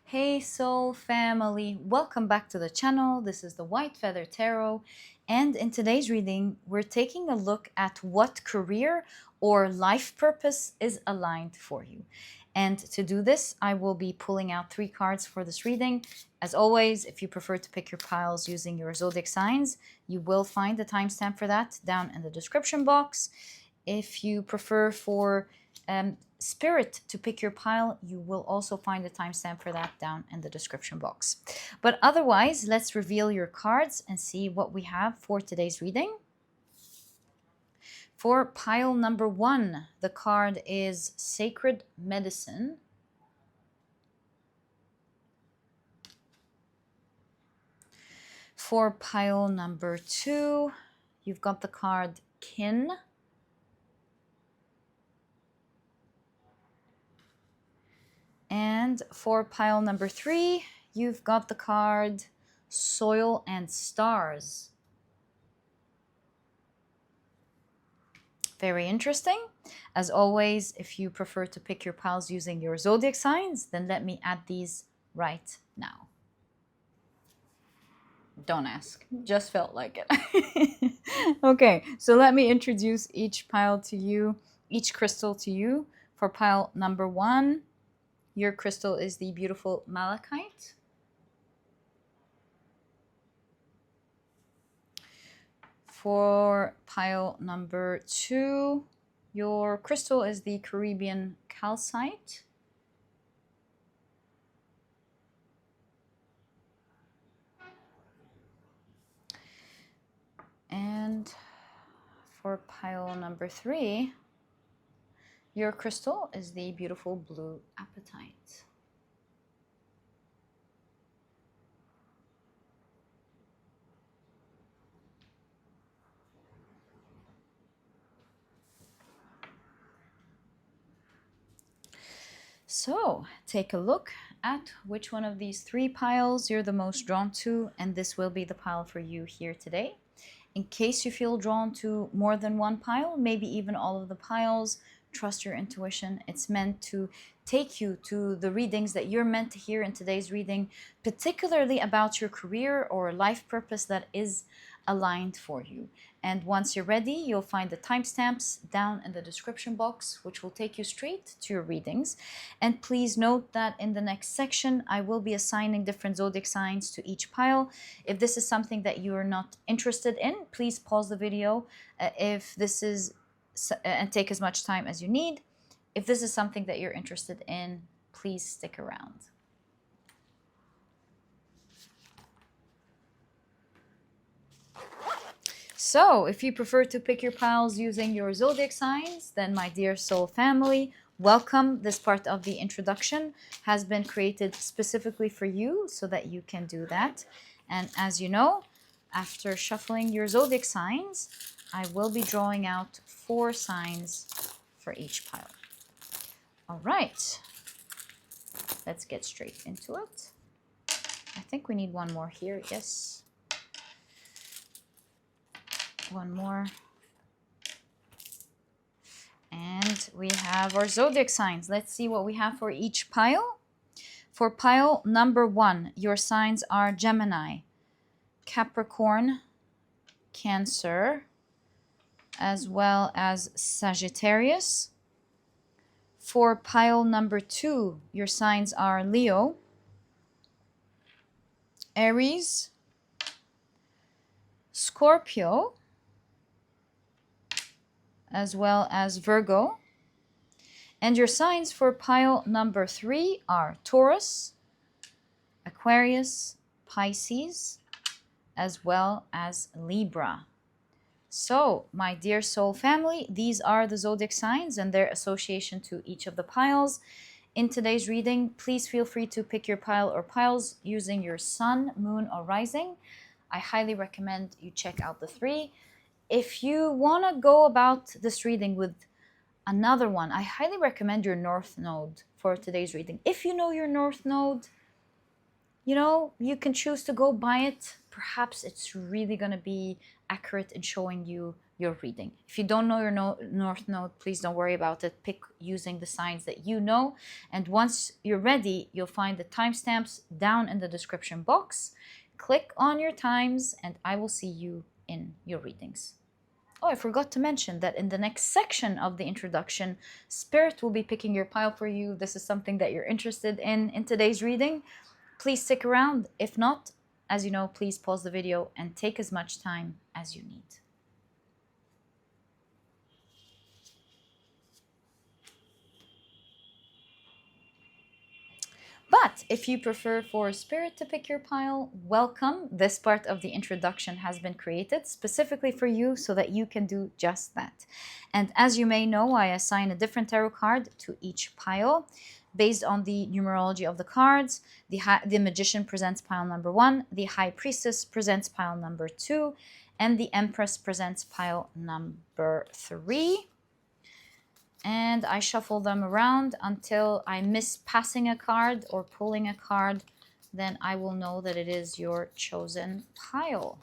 Hey soul family, welcome back to the channel. This is the White Feather Tarot, and in today's reading we're taking a look at what career or life purpose is aligned for you. And to do this, I will be pulling out 3 cards for this reading. As always, if you prefer to pick your piles using your zodiac signs, you will find the timestamp for that down in the description box. If you prefer for spirit to pick your pile, you will also find a timestamp for that down in the description box. But otherwise, let's reveal your cards and see what we have for today's reading. For pile number 1, the card is Sacred Medicine. For pile number 2, you've got the card Kin. And for pile number 3, you've got the card Soil and Stars. Very interesting. As always, if you prefer to pick your piles using your zodiac signs, then let me add these right now. Don't ask, just felt like it. Okay, so let me introduce each pile to you, each crystal to you. For pile number 1, your crystal is the beautiful Malakite. For pile number 2, your crystal is the Caribbean Calcite. And for pile number 3, your crystal is the beautiful blue Apatite. So take a look at which one of these 3 piles you're the most drawn to, and this will be the pile for you here today. In case you feel drawn to more than one pile, maybe even all of the piles, trust your intuition. It's meant to take you to the readings that you're meant to hear in today's reading, particularly about your career or life purpose that is aligned for you. And once you're ready, you'll find the timestamps down in the description box, which will take you straight to your readings. And please note that in the next section, I will be assigning different zodiac signs to each pile. If this is something that you are not interested in, please pause the video and take as much time as you need. If this is something that you're interested in, please stick around. So, if you prefer to pick your piles using your zodiac signs, then my dear soul family, welcome. This part of the introduction has been created specifically for you so that you can do that. And as you know, after shuffling your zodiac signs, I will be drawing out 4 signs for each pile. All right, let's get straight into it. I think we need one more here, yes. One more. And we have our zodiac signs. Let's see what we have for each pile. For pile number 1, your signs are Gemini, Capricorn, Cancer, as well as Sagittarius. For pile number 2, your signs are Leo, Aries, Scorpio, as well as Virgo. And your signs for pile number 3 are Taurus, Aquarius, Pisces, as well as Libra. So, my dear soul family, these are the zodiac signs and their association to each of the piles. In today's reading, please feel free to pick your pile or piles using your sun, moon, or rising. I highly recommend you check out the 3. If you want to go about this reading with another one, I highly recommend your North Node for today's reading. If you know your North Node, you can choose to go by it. Perhaps it's really going to be accurate in showing you your reading. If you don't know your North Node, please don't worry about it. Pick using the signs that you know. And once you're ready, you'll find the timestamps down in the description box. Click on your times and I will see you in your readings. Oh, I forgot to mention that in the next section of the introduction, Spirit will be picking your pile for you. This is something that you're interested in today's reading. Please stick around. If not, as you know, please pause the video and take as much time as you need. But if you prefer for Spirit to pick your pile, welcome. This part of the introduction has been created specifically for you so that you can do just that. And as you may know, I assign a different tarot card to each pile based on the numerology of the cards. The Magician presents pile number 1, the High Priestess presents pile number 2, and the Empress presents pile number 3. And I shuffle them around until I miss passing a card or pulling a card. Then I will know that it is your chosen pile.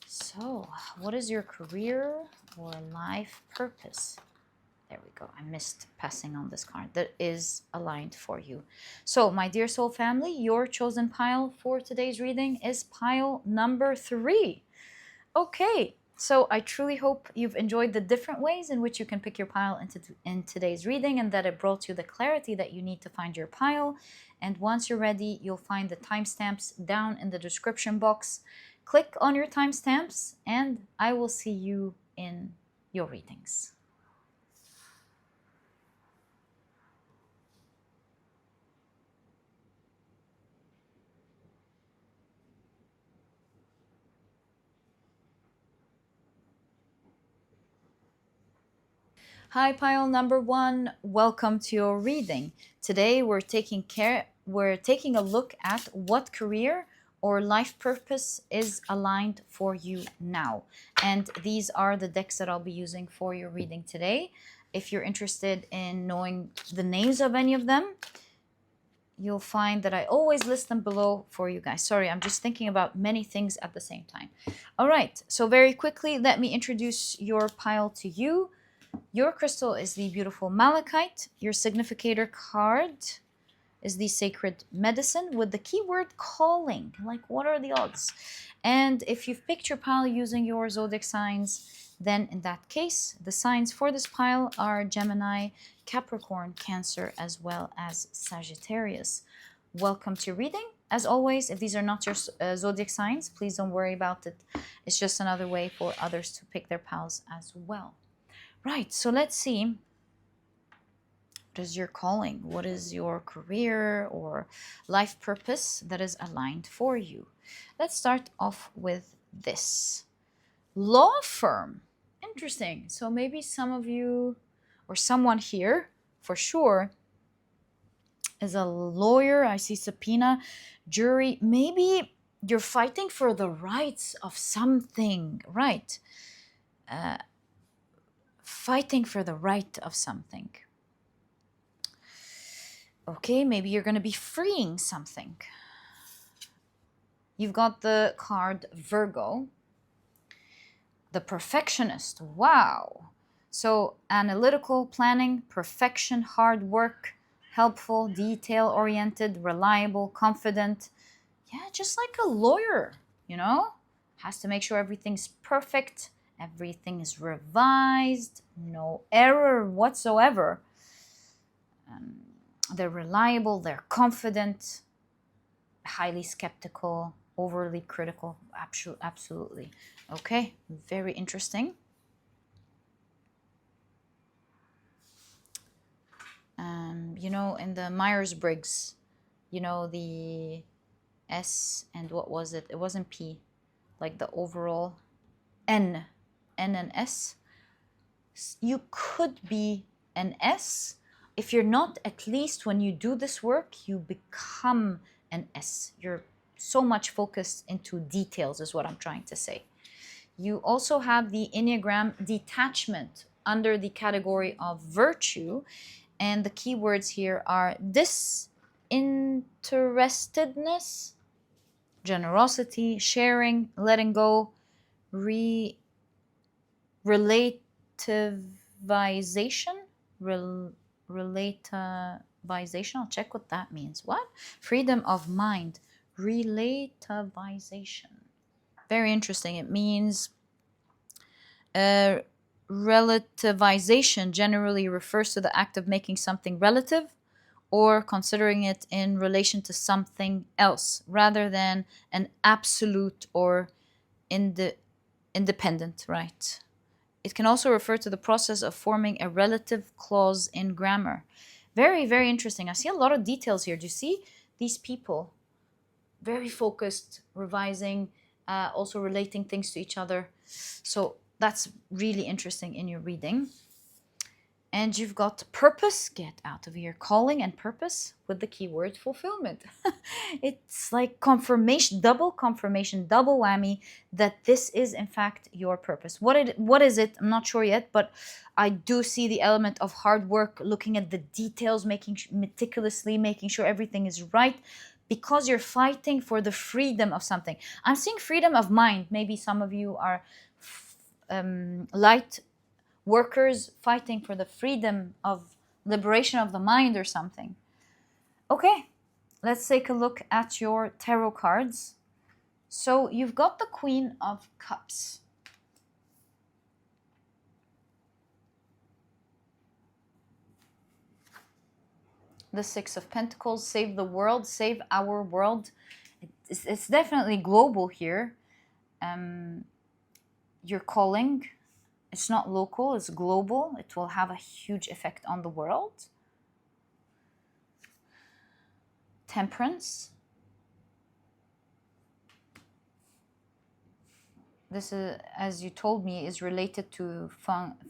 So, what is your career or life purpose? There we go. I missed passing on this card. That is aligned for you. So, my dear soul family, your chosen pile for today's reading is pile number 3. Okay. So I truly hope you've enjoyed the different ways in which you can pick your pile in today's reading, and that it brought you the clarity that you need to find your pile. And once you're ready, you'll find the timestamps down in the description box. Click on your timestamps and I will see you in your readings. Hi, pile number 1. Welcome to your reading. Today we're taking a look at what career or life purpose is aligned for you now. And these are the decks that I'll be using for your reading today. If you're interested in knowing the names of any of them, you'll find that I always list them below for you guys. Sorry, I'm just thinking about many things at the same time. All right, so very quickly, let me introduce your pile to you. Your crystal is the beautiful Malakite. Your significator card is the Sacred Medicine with the keyword calling. Like, what are the odds? And if you've picked your pile using your zodiac signs, then in that case, the signs for this pile are Gemini, Capricorn, Cancer, as well as Sagittarius. Welcome to your reading. As always, if these are not your zodiac signs, please don't worry about it. It's just another way for others to pick their piles as well. Right, so let's see. What is your calling? What is your career or life purpose that is aligned for you? Let's start off with this. Law firm. Interesting. So maybe some of you or someone here for sure is a lawyer. I see subpoena, jury. Maybe you're fighting for the rights of something, right? Fighting for the right of something. Okay, maybe you're going to be freeing something. You've got the card Virgo, the perfectionist. Wow. So analytical, planning, perfection, hard work, helpful, detail-oriented, reliable, confident. Yeah, just like a lawyer, you know? Has to make sure everything's perfect. Everything is revised, no error whatsoever. They're reliable, they're confident, highly skeptical, overly critical. Absolutely. Okay, very interesting. You know, in the Myers-Briggs, you know, the S and what was it? It wasn't P, like the overall N and S. You could be an S. If you're not, at least when you do this work, you become an S. You're so much focused into details is what I'm trying to say. You also have the Enneagram detachment under the category of virtue. And the keywords here are disinterestedness, generosity, sharing, letting go, relinquishment. relativization. Relativization. I'll check what that means. What? Freedom of mind. Relativization. Very interesting. It means relativization generally refers to the act of making something relative or considering it in relation to something else rather than an absolute or independent right. It can also refer to the process of forming a relative clause in grammar. Very, very interesting. I see a lot of details here. Do you see these people? Very focused, revising, also relating things to each other. So that's really interesting in your reading. And you've got purpose, get out of here, calling and purpose with the keyword fulfillment. It's like confirmation, double whammy that this is in fact your purpose. What is it? I'm not sure yet, but I do see the element of hard work, looking at the details, meticulously making sure everything is right, because you're fighting for the freedom of something. I'm seeing freedom of mind. Maybe some of you are light workers fighting for the freedom of liberation of the mind or something. Okay, let's take a look at your tarot cards. So you've got the Queen of Cups. The Six of Pentacles, save the world, save our world. It's definitely global here. Your calling, it's not local, it's global. It will have a huge effect on the world. Temperance. This is, as you told me, is related to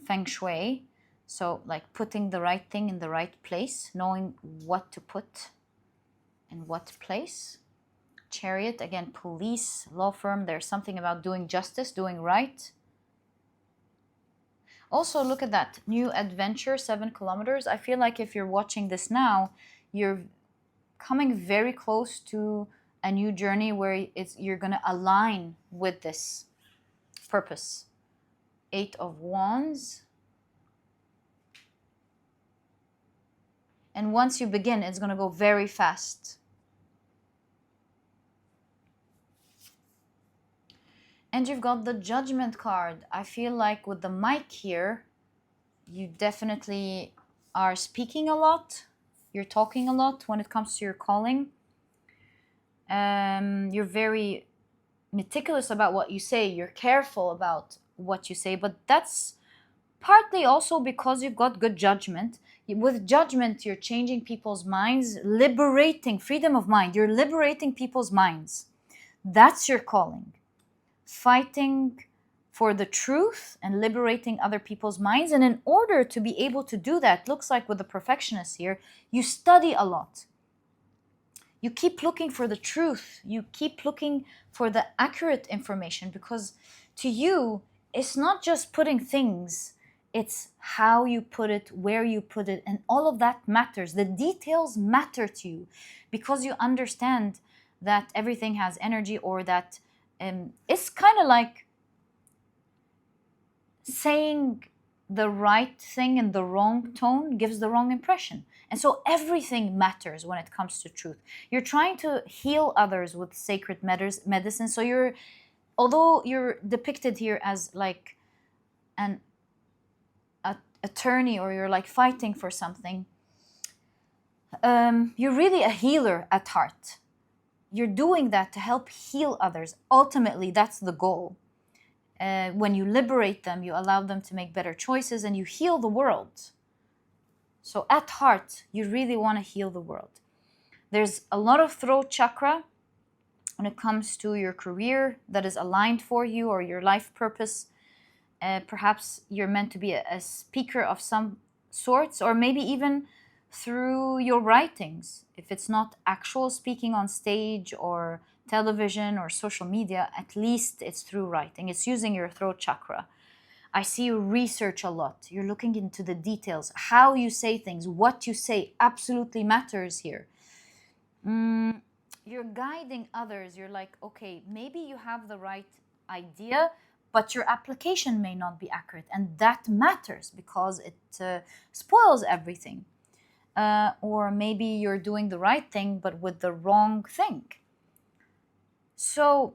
feng shui. So like putting the right thing in the right place, knowing what to put in what place. Chariot, again, police, law firm. There's something about doing justice, doing right. Also, look at that. New adventure, 7 kilometers. I feel like if you're watching this now, you're coming very close to a new journey where you're going to align with this purpose. 8 of Wands. And once you begin, it's going to go very fast. And you've got the Judgment card. I feel like with the mic here, you definitely are speaking a lot. You're talking a lot when it comes to your calling. You're very meticulous about what you say. You're careful about what you say. But that's partly also because you've got good judgment. With judgment, you're changing people's minds, liberating, freedom of mind. You're liberating people's minds. That's your calling. Fighting for the truth and liberating other people's minds. And in order to be able to do that, looks like with the perfectionist here, you study a lot. You keep looking for the truth. You keep looking for the accurate information, because to you, it's not just putting things, it's how you put it, where you put it, and all of that matters. The details matter to you because you understand that everything has energy, or that it's kind of like saying the right thing in the wrong tone gives the wrong impression. And so everything matters when it comes to truth. You're trying to heal others with sacred medicine. So although you're depicted here as like an attorney, or you're like fighting for something, you're really a healer at heart. You're doing that to help heal others. Ultimately, that's the goal. When you liberate them, you allow them to make better choices, and you heal the world. So at heart, you really want to heal the world. There's a lot of throat chakra when it comes to your career that is aligned for you, or your life purpose. Perhaps you're meant to be a speaker of some sorts, or maybe even through your writings. If it's not actual speaking on stage or television or social media, at least it's through writing. It's using your throat chakra. I see you research a lot. You're looking into the details. How you say things, what you say absolutely matters here. You're guiding others. You're like, okay, maybe you have the right idea, but your application may not be accurate, and that matters because it spoils everything. Or maybe you're doing the right thing but with the wrong thing. So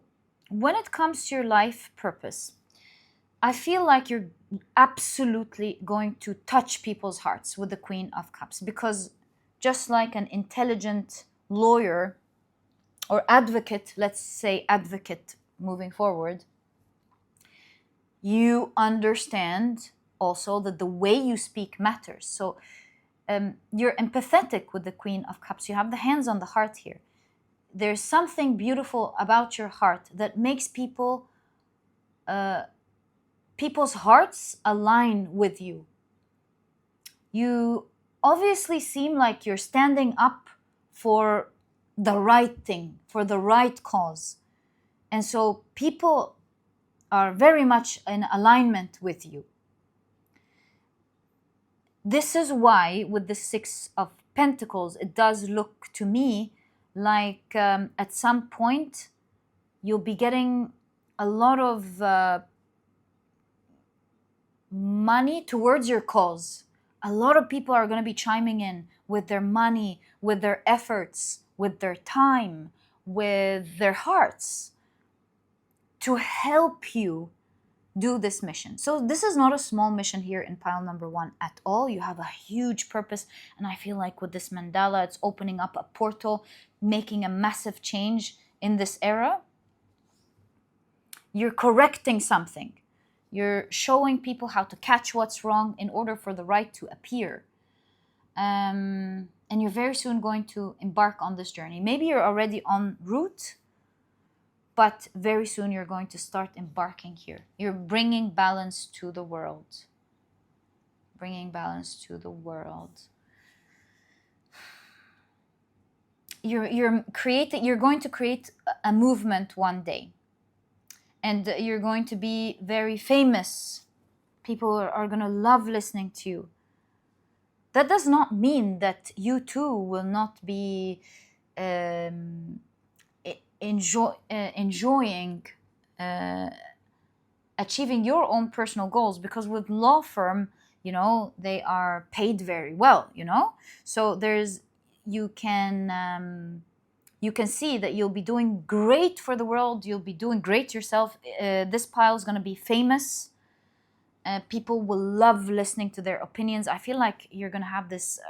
when it comes to your life purpose, I feel like you're absolutely going to touch people's hearts with the Queen of Cups, because just like an intelligent lawyer or advocate, let's say advocate moving forward, you understand also that the way you speak matters. So you're empathetic with the Queen of Cups. You have the hands on the heart here. There's something beautiful about your heart that makes people's hearts align with you. You obviously seem like you're standing up for the right thing, for the right cause. And so people are very much in alignment with you. This is why with the Six of Pentacles, it does look to me like at some point you'll be getting a lot of money towards your cause. A lot of people are going to be chiming in with their money, with their efforts, with their time, with their hearts to help you do this mission. So this is not a small mission here in pile number 1 at all. You have a huge purpose, and I feel like with this mandala, it's opening up a portal, making a massive change in this era. You're correcting something. You're showing people how to catch what's wrong in order for the right to appear. And you're very soon going to embark on this journey. Maybe you're already en route, but very soon you're going to start embarking here. You're bringing balance to the world. Bringing balance to the world. You're going to create a movement one day. And you're going to be very famous. People are going to love listening to you. That does not mean that you too will not be enjoying achieving your own personal goals, because with law firm, they are paid very well, so you can see that you'll be doing great for the world. You'll be doing great yourself. This pile is going to be famous. People will love listening to their opinions. I feel like you're going to have this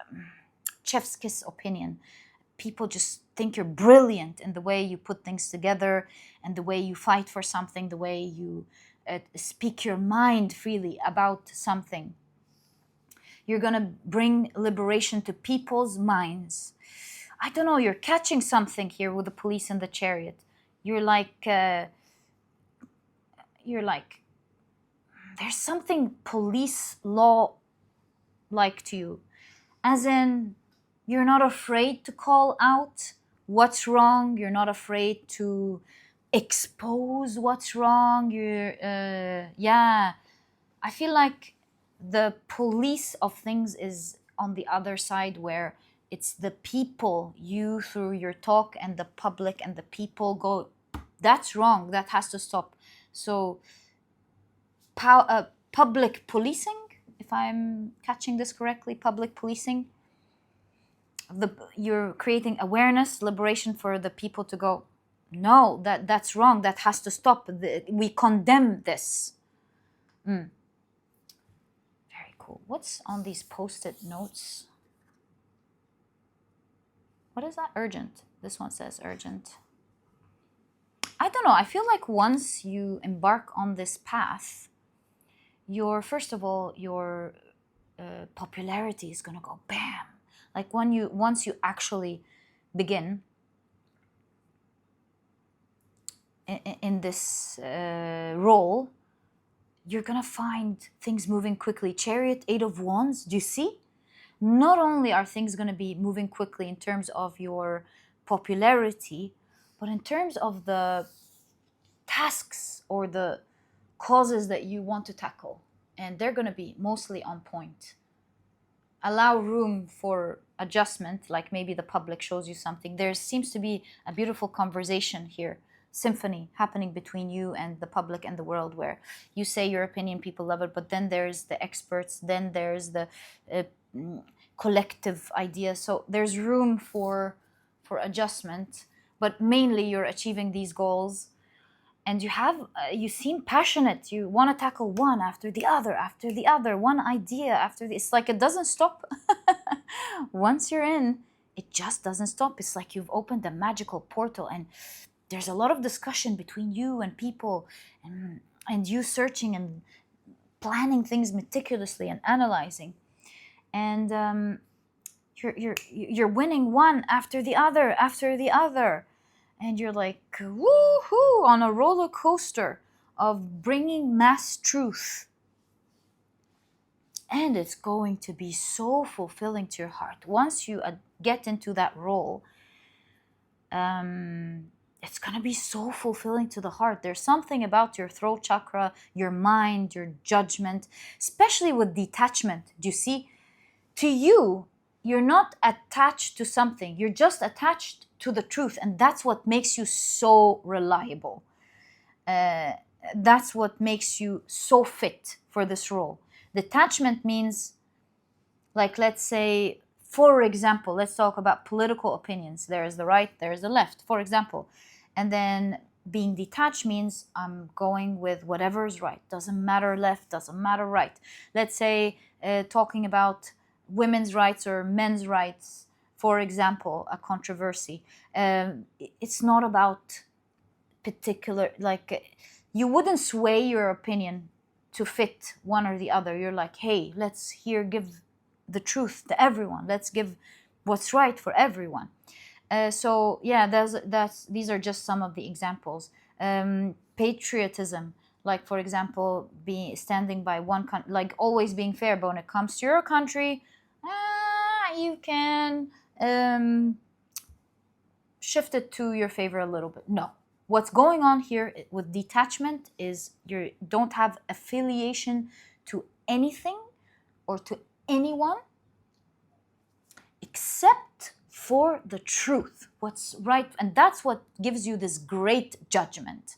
chef's kiss opinion. People just think you're brilliant in the way you put things together and the way you fight for something, the way you speak your mind freely about something. You're going to bring liberation to people's minds. I don't know, you're catching something here with the Police and the Chariot. You're like, there's something police law-like to you. As in, you're not afraid to call out what's wrong. You're not afraid to expose what's wrong. I feel like the police of things is on the other side, where it's the people, you through your talk, and the public and the people go, that's wrong, that has to stop. So public policing, if I'm catching this correctly, public policing, you're creating awareness, liberation for the people to go, no, that's wrong, that has to stop, we condemn this. Very cool. What's on these post-it notes? What is that? Urgent. This one says urgent. I don't know. I feel like once you embark on this path, first of all, your popularity is gonna go bam. Like once you actually begin in this role, you're gonna find things moving quickly. Chariot, 8 of Wands. Do you see? Not only are things going to be moving quickly in terms of your popularity, but in terms of the tasks or the causes that you want to tackle. And they're going to be mostly on point. Allow room for adjustment, like maybe the public shows you something. There seems to be a beautiful conversation here symphony happening between you and the public and the world, where you say your opinion, people love it, but then there's the experts, then there's the uh, collective idea. So there's room for adjustment, but mainly you're achieving these goals, and you seem passionate. You want to tackle one after the other, one idea after the. It's like it doesn't stop. Once you're in, it just doesn't stop. It's like you've opened a magical portal, and there's a lot of discussion between you and people, and you searching and planning things meticulously and analyzing, and you're winning one after the other, and you're like woohoo on a roller coaster of bringing mass truth. And it's going to be so fulfilling to your heart once you get into that role. It's going to be so fulfilling to the heart. There's something about your throat chakra, your mind, your judgment, especially with detachment. Do you see? To you, you're not attached to something. You're just attached to the truth. And that's what makes you so reliable. That's what makes you so fit for this role. Detachment means, like, let's say, for example, let's talk about political opinions. There is the right, there is the left, for example. And then being detached means I'm going with whatever is right. Doesn't matter left, doesn't matter right. Let's say talking about women's rights or men's rights, for example, a controversy. It's not about particular, like, you wouldn't sway your opinion to fit one or the other. You're like, hey, let's give the truth to everyone. Let's give what's right for everyone. So yeah, these are just some of the examples. Patriotism, like, for example, standing by one country, like always being fair. But when it comes to your country, you can shift it to your favor a little bit. No. What's going on here with detachment is you don't have affiliation to anything or to anyone except for the truth, what's right. And that's what gives you this great judgment.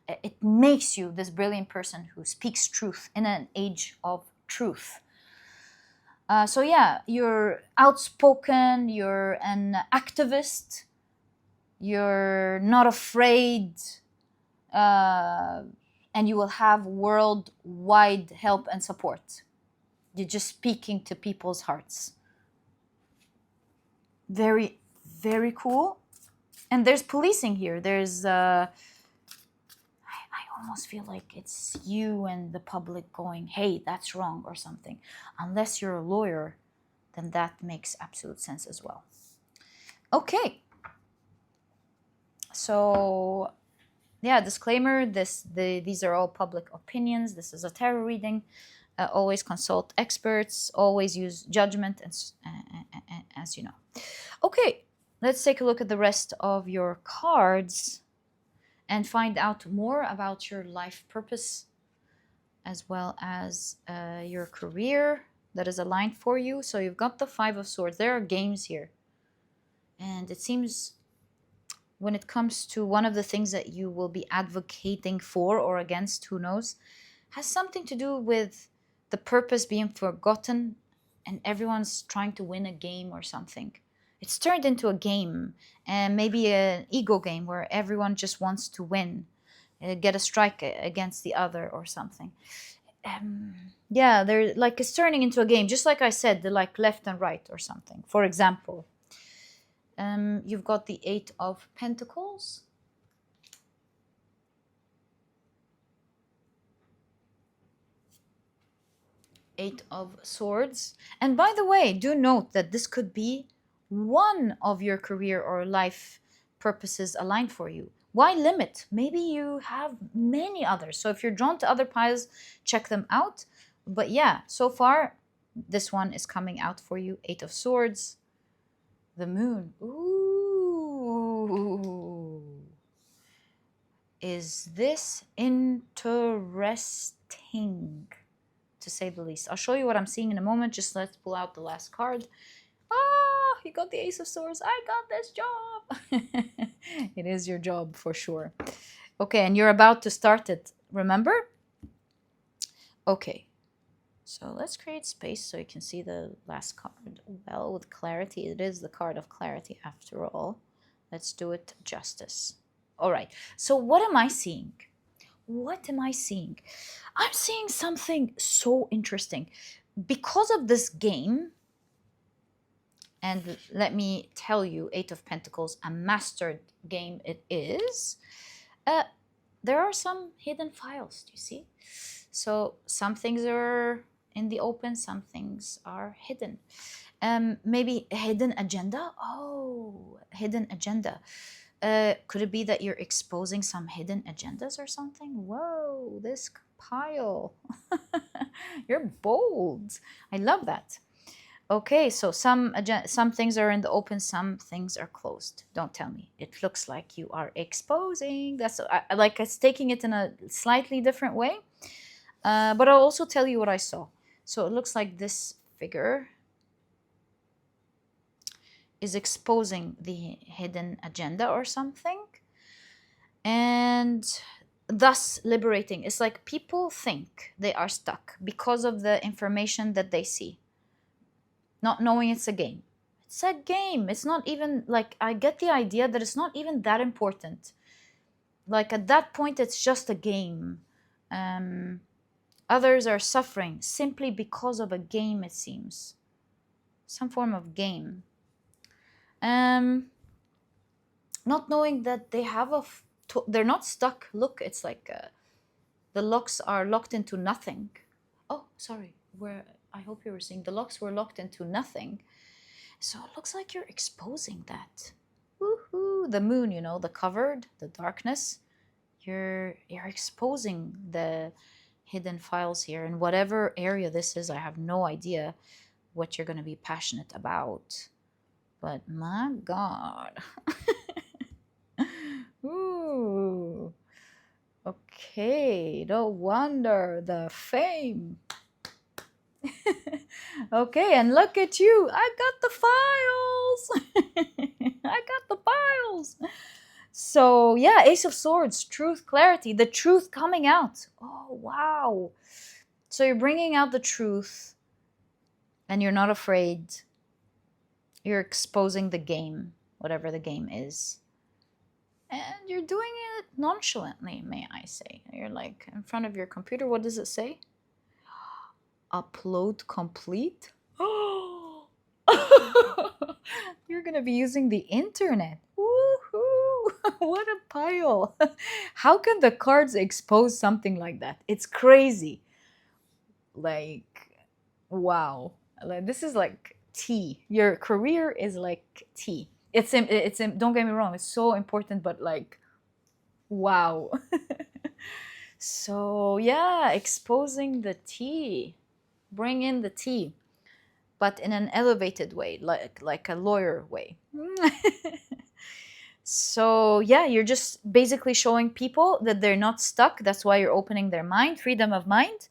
It makes you this brilliant person who speaks truth in an age of truth. So yeah, you're outspoken, you're an activist, you're not afraid, and you will have worldwide help and support. You're just speaking to people's hearts. Very, very cool. And there's policing here. There's, I almost feel like it's you and the public going, hey, that's wrong or something. Unless you're a lawyer, then that makes absolute sense as well. Okay. So, yeah, disclaimer, these are all public opinions. This is a tarot reading. Always consult experts. Always use judgment, as you know. Okay, let's take a look at the rest of your cards and find out more about your life purpose, as well as your career that is aligned for you. So you've got the Five of Swords. There are games here. And it seems when it comes to one of the things that you will be advocating for or against, who knows, has something to do with the purpose being forgotten and everyone's trying to win a game or something. It's turned into a game, and maybe an ego game where everyone just wants to win, get a strike against the other or something. Yeah, they're like, it's turning into a game, just like I said, the like left and right or something. For example, you've got the Eight of Pentacles. Eight of Swords. And by the way, do note that this could be one of your career or life purposes aligned for you. Why limit? Maybe you have many others. So if you're drawn to other piles, check them out. But yeah, so far, this one is coming out for you. Eight of Swords. The Moon. Ooh. Is this interesting, to say the least? I'll show you what I'm seeing in a moment. Just let's pull out the last card. he got the Ace of Swords. I got this job. It is your job for sure. Okay, and you're about to start it, remember? Okay, so let's create space so you can see the last card well with clarity. It is the card of clarity after all. Let's do it justice. All right, so what am I seeing? What am I seeing? I'm seeing something so interesting. Because of this game, and let me tell you, Eight of Pentacles, a mastered game it is, there are some hidden files, do you see? So some things are in the open, some things are hidden. Maybe a hidden agenda? Oh, hidden agenda. Could it be that you're exposing some hidden agendas or something? Whoa, this pile. You're bold. I love that. Okay, so some things are in the open, some things are closed. Don't tell me. It looks like you are exposing. That's I like it's taking it in a slightly different way. But I'll also tell you what I saw. So it looks like this figure is exposing the hidden agenda or something, and thus liberating. It's like people think they are stuck because of the information that they see, not knowing it's a game. It's a game. It's not even like, I get the idea that it's not even that important. Like at that point, it's just a game. Others are suffering simply because of a game, it seems. Some form of game. Not knowing that they have they're not stuck. Look, it's like the locks are locked into nothing. Oh, sorry. I hope you were seeing the locks were locked into nothing. So it looks like you're exposing that. Woohoo! The moon, you know, the covered, the darkness. You're exposing the hidden files here in whatever area this is. I have no idea what you're going to be passionate about. But my God. Ooh. Okay, no wonder the fame. Okay, and look at you. I got the files. I got the files. So yeah, Ace of Swords, truth, clarity, the truth coming out. Oh, wow. So you're bringing out the truth and you're not afraid. You're exposing the game, whatever the game is. And you're doing it nonchalantly, may I say. You're like in front of your computer. What does it say? Upload complete? Oh, you're going to be using the internet. Woohoo! What a pile. How can the cards expose something like that? It's crazy. Like, wow. Like, this is like tea. Your career is like tea. Don't get me wrong, it's so important, but like, wow. So yeah, exposing the tea. Bring in the tea, but in an elevated way, like a lawyer way. So yeah, you're just basically showing people that they're not stuck. That's why you're opening their mind, freedom of mind.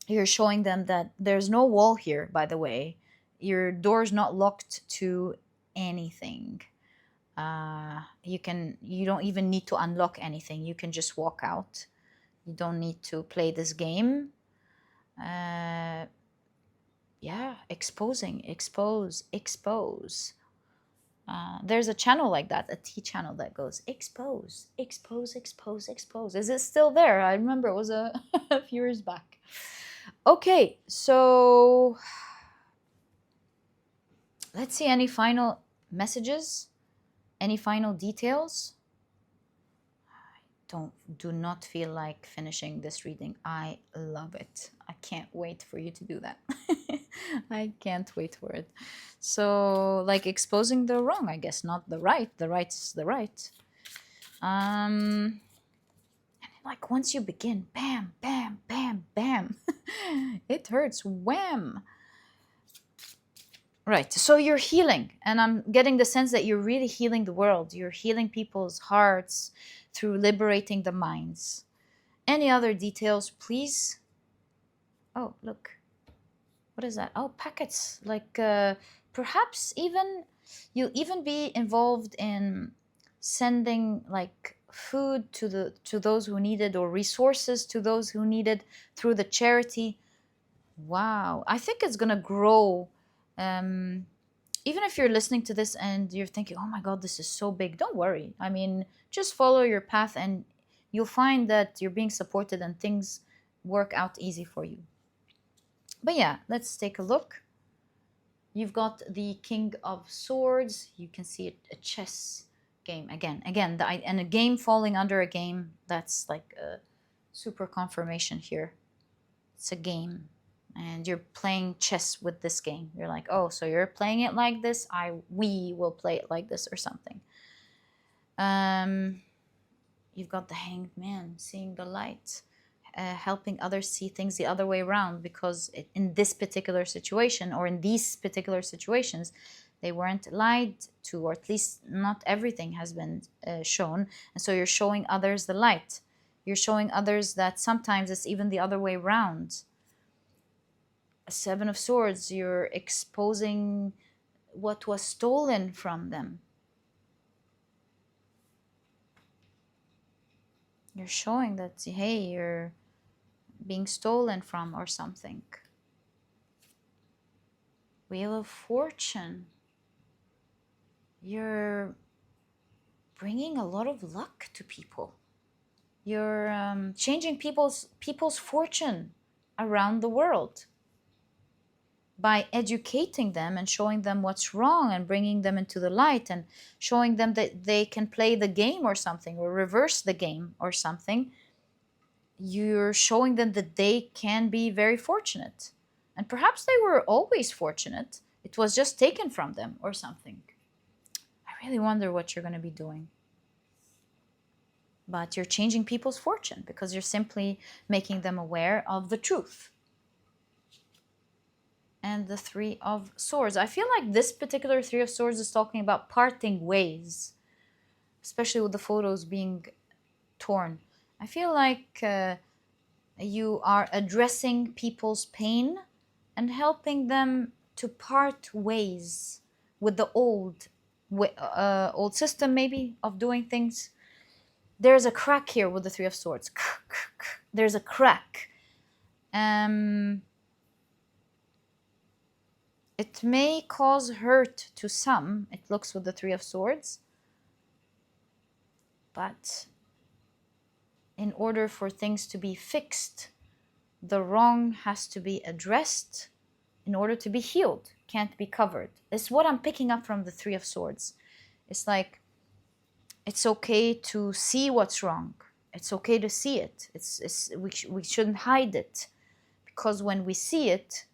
You're showing them that there's no wall here, by the way. Your door's not locked to anything. You don't even need to unlock anything. You can just walk out. You don't need to play this game. Yeah, expose. There's a channel like that, a tea channel that goes expose. Is it still there? I remember it was a few years back. Okay, so let's see, any final messages, any final details. Do not feel like finishing this reading. I love it. I can't wait for you to do that. I can't wait for it. So, like, exposing the wrong, I guess, not the right. The right is the right. And like once you begin, bam, bam, bam, bam, it hurts. Wham. Right. So you're healing, and I'm getting the sense that you're really healing the world. You're healing people's hearts through liberating the minds. Any other details, please? Oh, look. What is that? Oh, packets. Like perhaps even you'll even be involved in sending like food to those who need it, or resources to those who need it through the charity. Wow, I think it's gonna grow. um, Even if you're listening to this and you're thinking, oh my God, this is so big, don't worry. I mean, just follow your path and you'll find that you're being supported and things work out easy for you. But yeah, let's take a look. You've got the King of Swords. You can see a chess game again, and a game falling under a game. That's like a super confirmation here. It's a game, and you're playing chess with this game. You're like, oh, so you're playing it like this. We will play it like this or something. You've got the Hanged Man, seeing the light. Helping others see things the other way around, because in this particular situation, or in these particular situations, they weren't lied to, or at least not everything has been shown. And so you're showing others the light. You're showing others that sometimes it's even the other way around. A Seven of Swords, you're exposing what was stolen from them. You're showing that, hey, you're being stolen from or something. Wheel of Fortune. You're bringing a lot of luck to people. You're changing people's fortune around the world by educating them and showing them what's wrong and bringing them into the light and showing them that they can play the game or something, or reverse the game or something. You're showing them that they can be very fortunate. And perhaps they were always fortunate. It was just taken from them or something. I really wonder what you're going to be doing. But you're changing people's fortune because you're simply making them aware of the truth. And the Three of Swords. I feel like this particular Three of Swords is talking about parting ways, especially with the photos being torn. I feel like you are addressing people's pain and helping them to part ways with the old system, maybe, of doing things. There's a crack here with the Three of Swords. There's a crack. It may cause hurt to some, it looks, with the Three of Swords. But in order for things to be fixed, the wrong has to be addressed in order to be healed. Can't be covered. It's what I'm picking up from the Three of Swords. It's like, it's okay to see what's wrong. It's okay to see it. We shouldn't hide it, because when we see it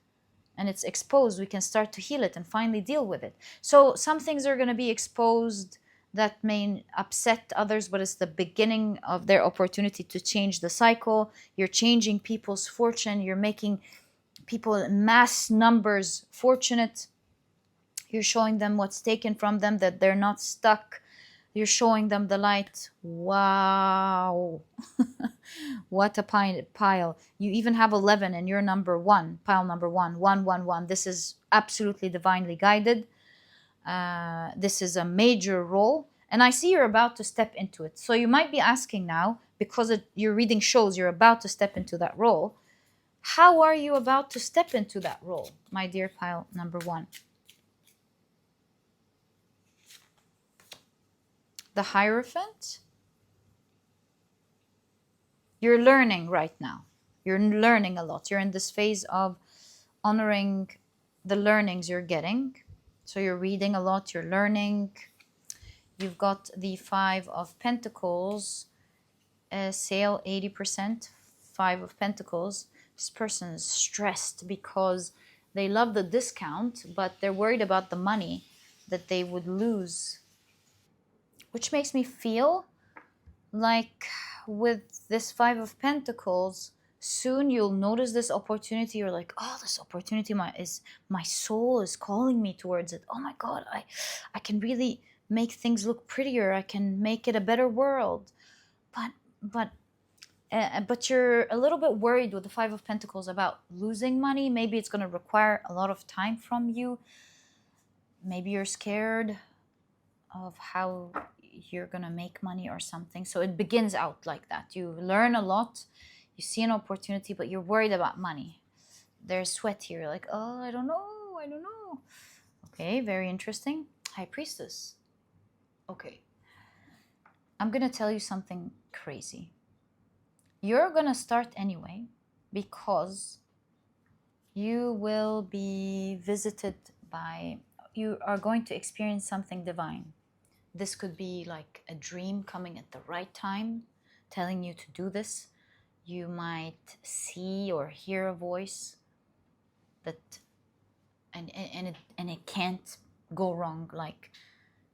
and it's exposed, we can start to heal it and finally deal with it. So some things are going to be exposed that may upset others, but it's the beginning of their opportunity to change the cycle. You're changing people's fortune. You're making people in mass numbers fortunate. You're showing them what's taken from them, that they're not stuck. You're showing them the light. Wow. What a pile. You even have 11 and you're number 1, pile number 1, 1, 1, 1. This is absolutely divinely guided. This is a major role, and I see you're about to step into it. So you might be asking now, because your reading shows you're about to step into that role. How are you about to step into that role, my dear pile number 1? The Hierophant. You're learning right now. You're learning a lot. You're in this phase of honoring the learnings you're getting. So you're reading a lot, you're learning. You've got the Five of Pentacles. Sale 80%. Five of Pentacles. This person is stressed because they love the discount, but they're worried about the money that they would lose. Which makes me feel like with this Five of Pentacles, soon you'll notice this opportunity. You're like, oh, this opportunity, my soul is calling me towards it. Oh my God, I can really make things look prettier. I can make it a better world. But you're a little bit worried with the Five of Pentacles about losing money. Maybe it's going to require a lot of time from you. maybe you're scared of how you're gonna make money or something. So it begins out like that. You learn a lot, you see an opportunity, but you're worried about money. There's sweat here, like, oh, I don't know. Okay, very interesting. High Priestess. Okay, I'm gonna tell you something crazy. You're gonna start anyway because you will be visited by, you are going to experience something divine. This could be like a dream coming at the right time, telling you to do this. You might see or hear a voice that, and it can't go wrong. Like,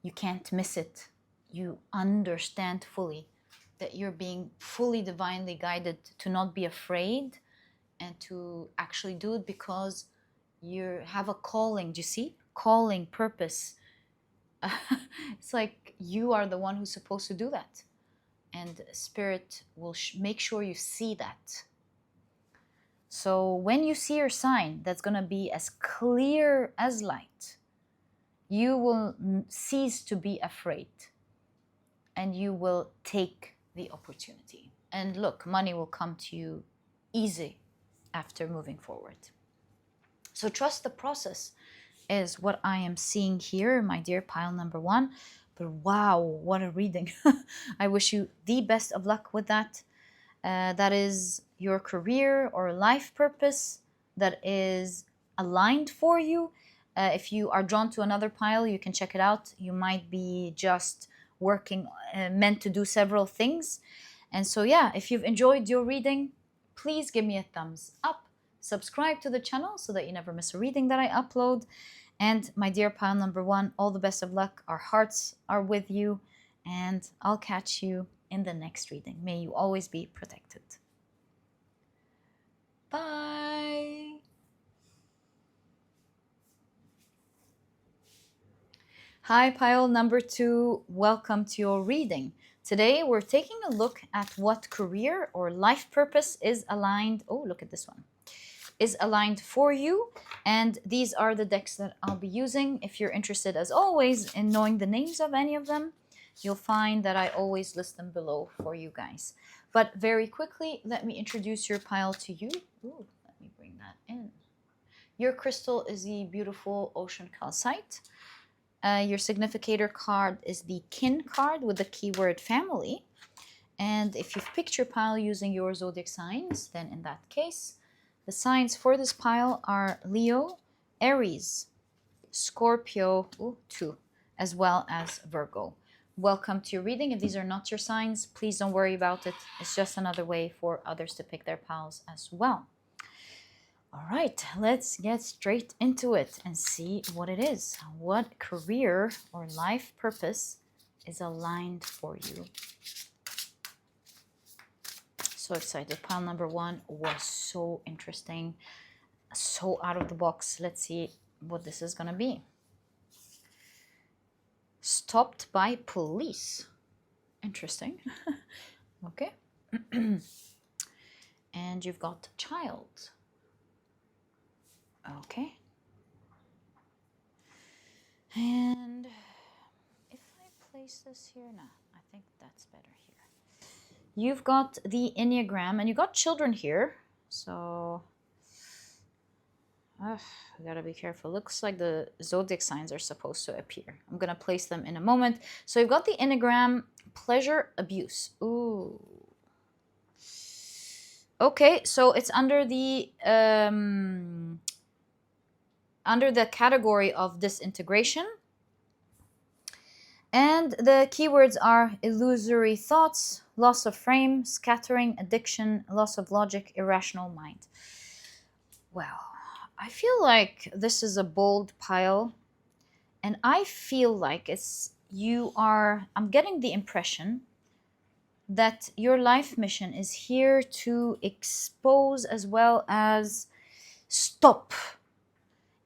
you can't miss it. You understand fully that you're being fully divinely guided to not be afraid and to actually do it because you have a calling. Do you see? Calling, purpose. It's like you are the one who's supposed to do that. And Spirit will make sure you see that. So when you see your sign that's going to be as clear as light, you will cease to be afraid and you will take the opportunity. And look, money will come to you easy after moving forward. So trust the process is what I am seeing here, my dear pile number 1. But wow, what a reading. I wish you the best of luck with that. That is your career or life purpose that is aligned for you. If you are drawn to another pile, you can check it out. You might be just working, meant to do several things. And so yeah, if you've enjoyed your reading, please give me a thumbs up. Subscribe to the channel so that you never miss a reading that I upload. And my dear pile number 1, all the best of luck. Our hearts are with you. And I'll catch you in the next reading. May you always be protected. Bye. Hi, pile number 2. Welcome to your reading. Today, we're taking a look at what career or life purpose is aligned. Oh, look at this one. Is aligned for you. And these are the decks that I'll be using. If you're interested, as always, in knowing the names of any of them, you'll find that I always list them below for you guys. But very quickly, let me introduce your pile to you. Ooh, let me bring that in. Your crystal is the beautiful Ocean Calcite. Your significator card is the Kin card with the keyword family. And if you've picked your pile using your zodiac signs, then in that case, the signs for this pile are Leo, Aries, Scorpio, 2, as well as Virgo. Welcome to your reading. If these are not your signs, please don't worry about it. It's just another way for others to pick their piles as well. All right, let's get straight into it and see what it is. What career or life purpose is aligned for you? So excited. Pile number 1 was so interesting, so out of the box. Let's see what this is going to be. Stopped by police. Interesting. Okay. And you've got child. Okay. And if I place this here, no, I think that's better here. You've got the Enneagram, and you got children here, so we gotta be careful. Looks like the zodiac signs are supposed to appear. I'm gonna place them in a moment. So you've got the Enneagram, pleasure, abuse. Ooh. Okay, so it's under the category of disintegration. And the keywords are illusory thoughts, loss of frame, scattering, addiction, loss of logic, irrational mind. Well, I feel like this is a bold pile. And I feel like I'm getting the impression that your life mission is here to expose as well as stop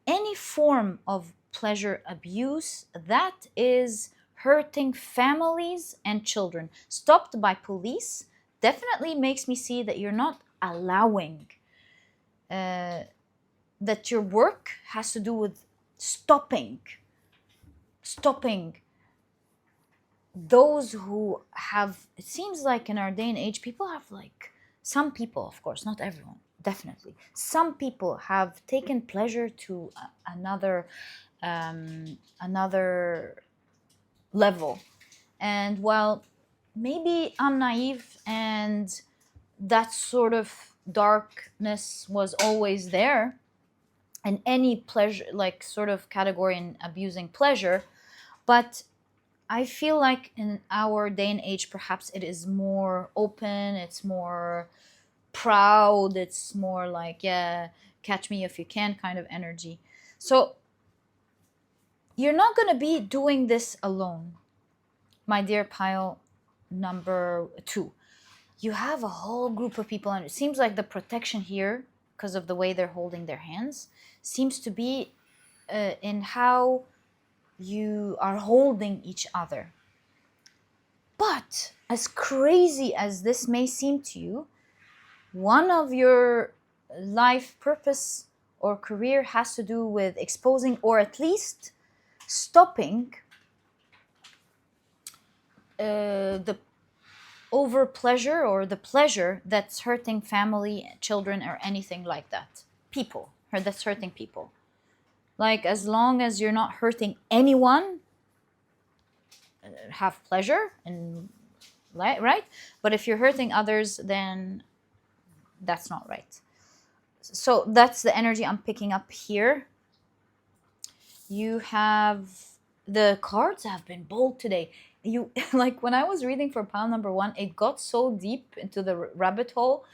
any form of pleasure abuse that is hurting families and children. Stopped by police definitely makes me see that you're not allowing, that your work has to do with stopping stopping those who have, it seems like in our day and age, people have like, some people, of course, not everyone, definitely, some people have taken pleasure to another level. And while maybe I'm naive and that sort of darkness was always there, and any pleasure, like sort of category in abusing pleasure, but I feel like in our day and age, perhaps it is more open, it's more proud, it's more like, yeah, catch me if you can kind of energy. So you're not going to be doing this alone, my dear pile number 2. You have a whole group of people, and it seems like the protection here, because of the way they're holding their hands, seems to be in how you are holding each other. But as crazy as this may seem to you, one of your life purpose or career has to do with exposing, or at least stopping, the over pleasure or the pleasure that's hurting family, children, or anything like that. People, or that's hurting people. Like, as long as you're not hurting anyone, have pleasure, and right? But if you're hurting others, then that's not right. So that's the energy I'm picking up here. You have, the cards have been bold today. You like, when I was reading for pile number 1, it got so deep into the rabbit hole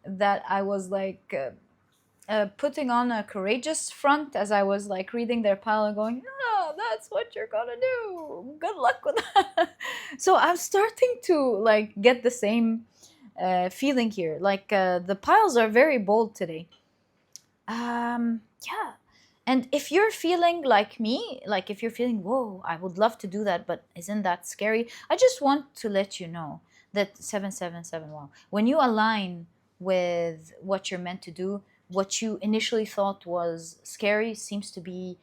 that I was like putting on a courageous front as I was like reading their pile and going, oh, that's what you're gonna do, good luck with that. So I'm starting to like get the same feeling here. Like the piles are very bold today. Yeah. And if you're feeling like me, like if you're feeling, whoa, I would love to do that, but isn't that scary? I just want to let you know that 777, wow, when you align with what you're meant to do, what you initially thought was scary seems to be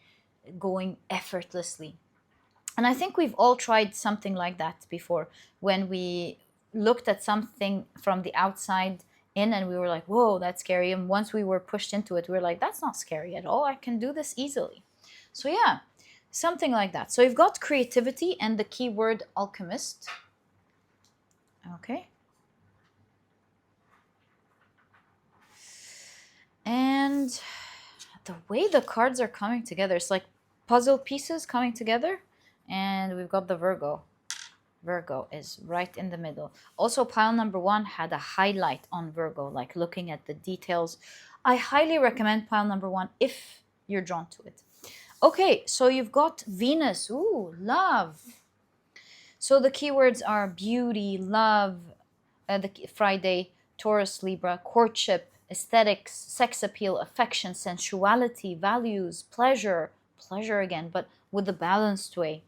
going effortlessly. And I think we've all tried something like that before, when we looked at something from the outside in and we were like, whoa, that's scary. And once we were pushed into it, we were like, that's not scary at all. I can do this easily. So yeah, something like that. So you've got creativity and the keyword alchemist. Okay. And the way the cards are coming together, it's like puzzle pieces coming together. And we've got the Virgo. Virgo is right in the middle. Also, pile number 1 had a highlight on Virgo, like looking at the details. I highly recommend pile number 1 if you're drawn to it. Okay, so you've got Venus. Ooh, love. So the keywords are beauty, love, the Friday, Taurus, Libra, courtship, aesthetics, sex appeal, affection, sensuality, values, pleasure again, but with a balanced way.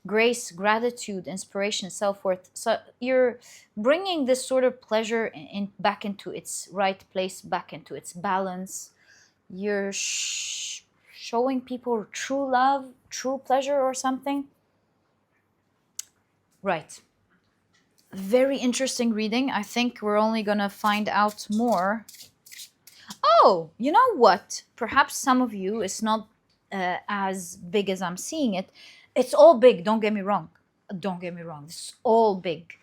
Grace, gratitude, inspiration, self-worth. So you're bringing this sort of pleasure back into its right place, back into its balance. You're showing people true love, true pleasure or something. Right. Very interesting reading. I think we're only going to find out more. Oh, you know what? Perhaps some of you, it's not as big as I'm seeing it. It's all big, don't get me wrong. Don't get me wrong. It's all big.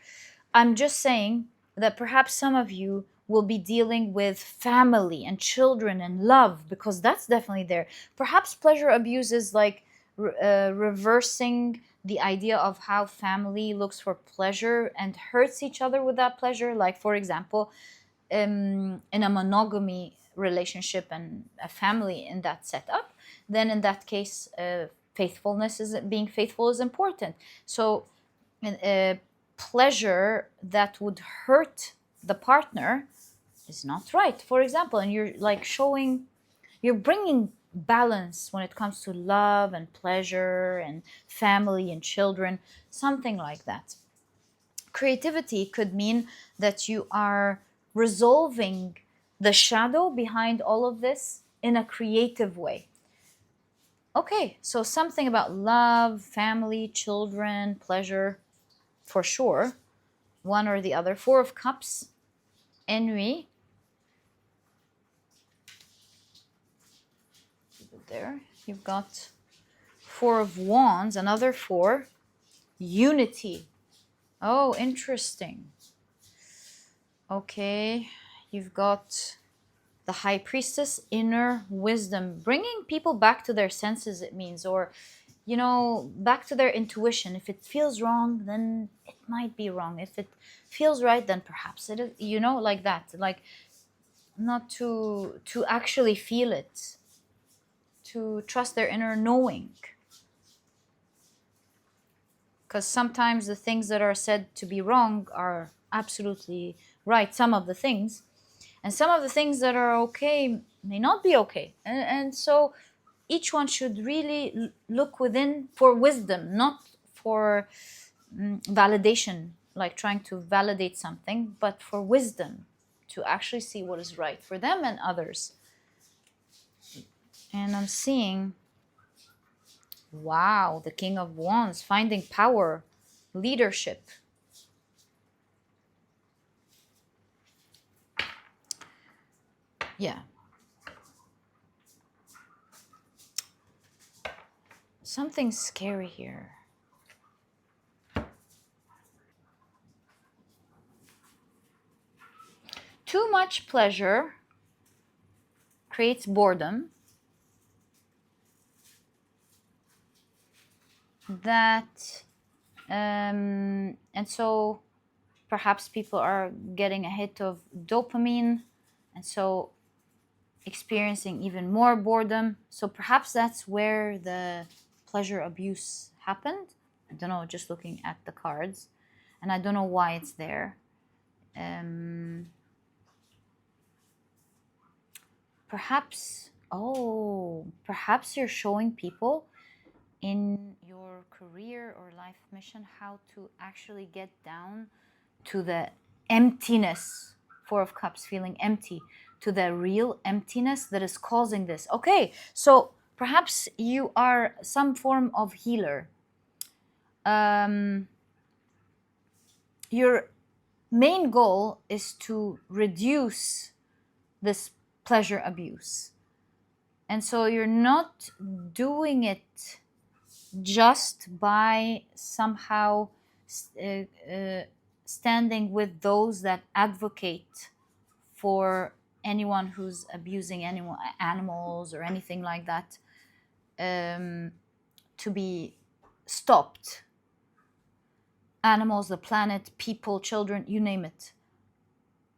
I'm just saying that perhaps some of you will be dealing with family and children and love, because that's definitely there. Perhaps pleasure abuse is like reversing the idea of how family looks for pleasure and hurts each other with that pleasure. Like, for example, in a monogamy relationship and a family in that setup, then in that case, faithfulness is being faithful is important. So pleasure that would hurt the partner is not right, for example. And you're like showing, you're bringing balance when it comes to love and pleasure and family and children, something like that. Creativity could mean that you are resolving the shadow behind all of this in a creative way. Okay, so something about love, family, children, pleasure, for sure. One or the other. Four of Cups, ennui. There, you've got Four of Wands, another four. Unity. Oh, interesting. Okay, you've got the High Priestess, inner wisdom. Bringing people back to their senses, it means, or, you know, back to their intuition. If it feels wrong, then it might be wrong. If it feels right, then perhaps it is, you know, like that. Like, not to actually feel it, to trust their inner knowing. Because sometimes the things that are said to be wrong are absolutely right, some of the things, and some of the things that are okay may not be okay. And so each one should really look within for wisdom, not for validation, like trying to validate something, but for wisdom, to actually see what is right for them and others. And I'm seeing, wow, the King of Wands, finding power, leadership. Yeah. Something scary here. Too much pleasure creates boredom. And so perhaps people are getting a hit of dopamine, and so experiencing even more boredom. So perhaps that's where the pleasure abuse happened. I don't know, just looking at the cards, and I don't know why it's there. Perhaps you're showing people in your career or life mission how to actually get down to the emptiness. Four of Cups, feeling empty, to the real emptiness that is causing this. Okay, so perhaps you are some form of healer. Your main goal is to reduce this pleasure abuse. And so you're not doing it just by somehow standing with those that advocate for anyone who's abusing animals or anything like that, to be stopped. Animals, the planet, people, children, you name it.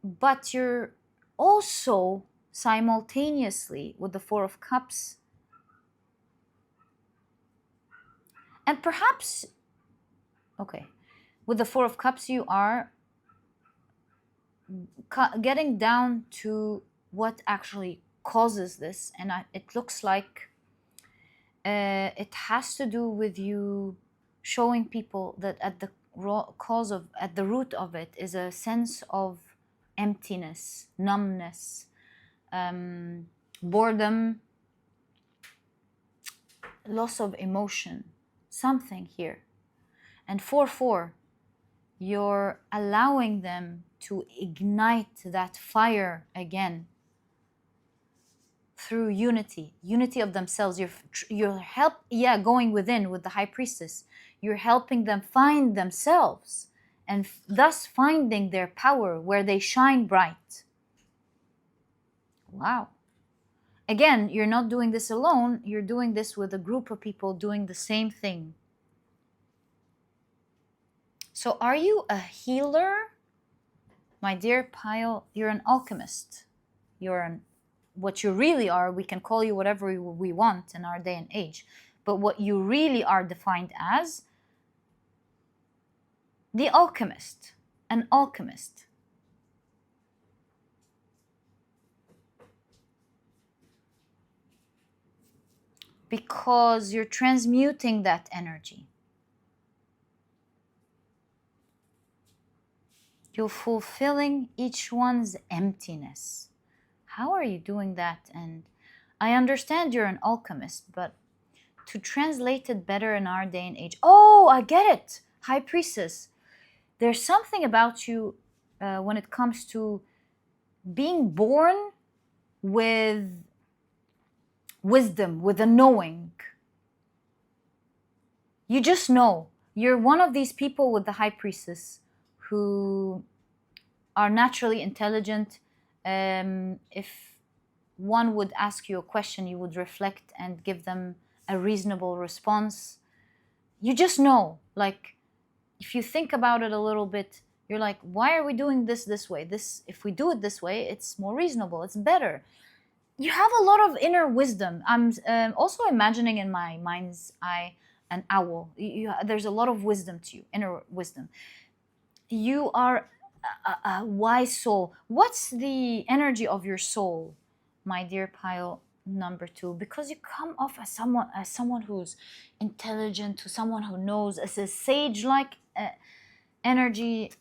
But you're also simultaneously with the Four of Cups, and perhaps, okay, with the Four of Cups, you are getting down to what actually causes this. And it looks like it has to do with you showing people that at the root of it is a sense of emptiness, numbness, boredom, loss of emotion, something here. And 4-4, you're allowing them to ignite that fire again through unity of themselves. You're going within with the High Priestess. You're helping them find themselves, and thus finding their power where they shine bright. Wow. Again, you're not doing this alone. You're doing this with a group of people doing the same thing. So are you a healer? My dear pile, you're an alchemist. What you really are, we can call you whatever we want in our day and age, but what you really are defined as the alchemist, an alchemist. Because you're transmuting that energy. You're fulfilling each one's emptiness. How are you doing that? And I understand you're an alchemist, but to translate it better in our day and age. Oh, I get it. High Priestess. There's something about you when it comes to being born with wisdom, with a knowing. You just know. You're one of these people with the High Priestess who are naturally intelligent. If one would ask you a question, you would reflect and give them a reasonable response. You just know. Like, if you think about it a little bit, you're like, why are we doing this way? If we do it this way, it's more reasonable, it's better. You have a lot of inner wisdom. I'm also imagining in my mind's eye an owl. There's a lot of wisdom to you, inner wisdom. You are a wise soul. What's the energy of your soul, my dear pile number 2? Because you come off as someone who's intelligent, to someone who knows, as a sage-like energy,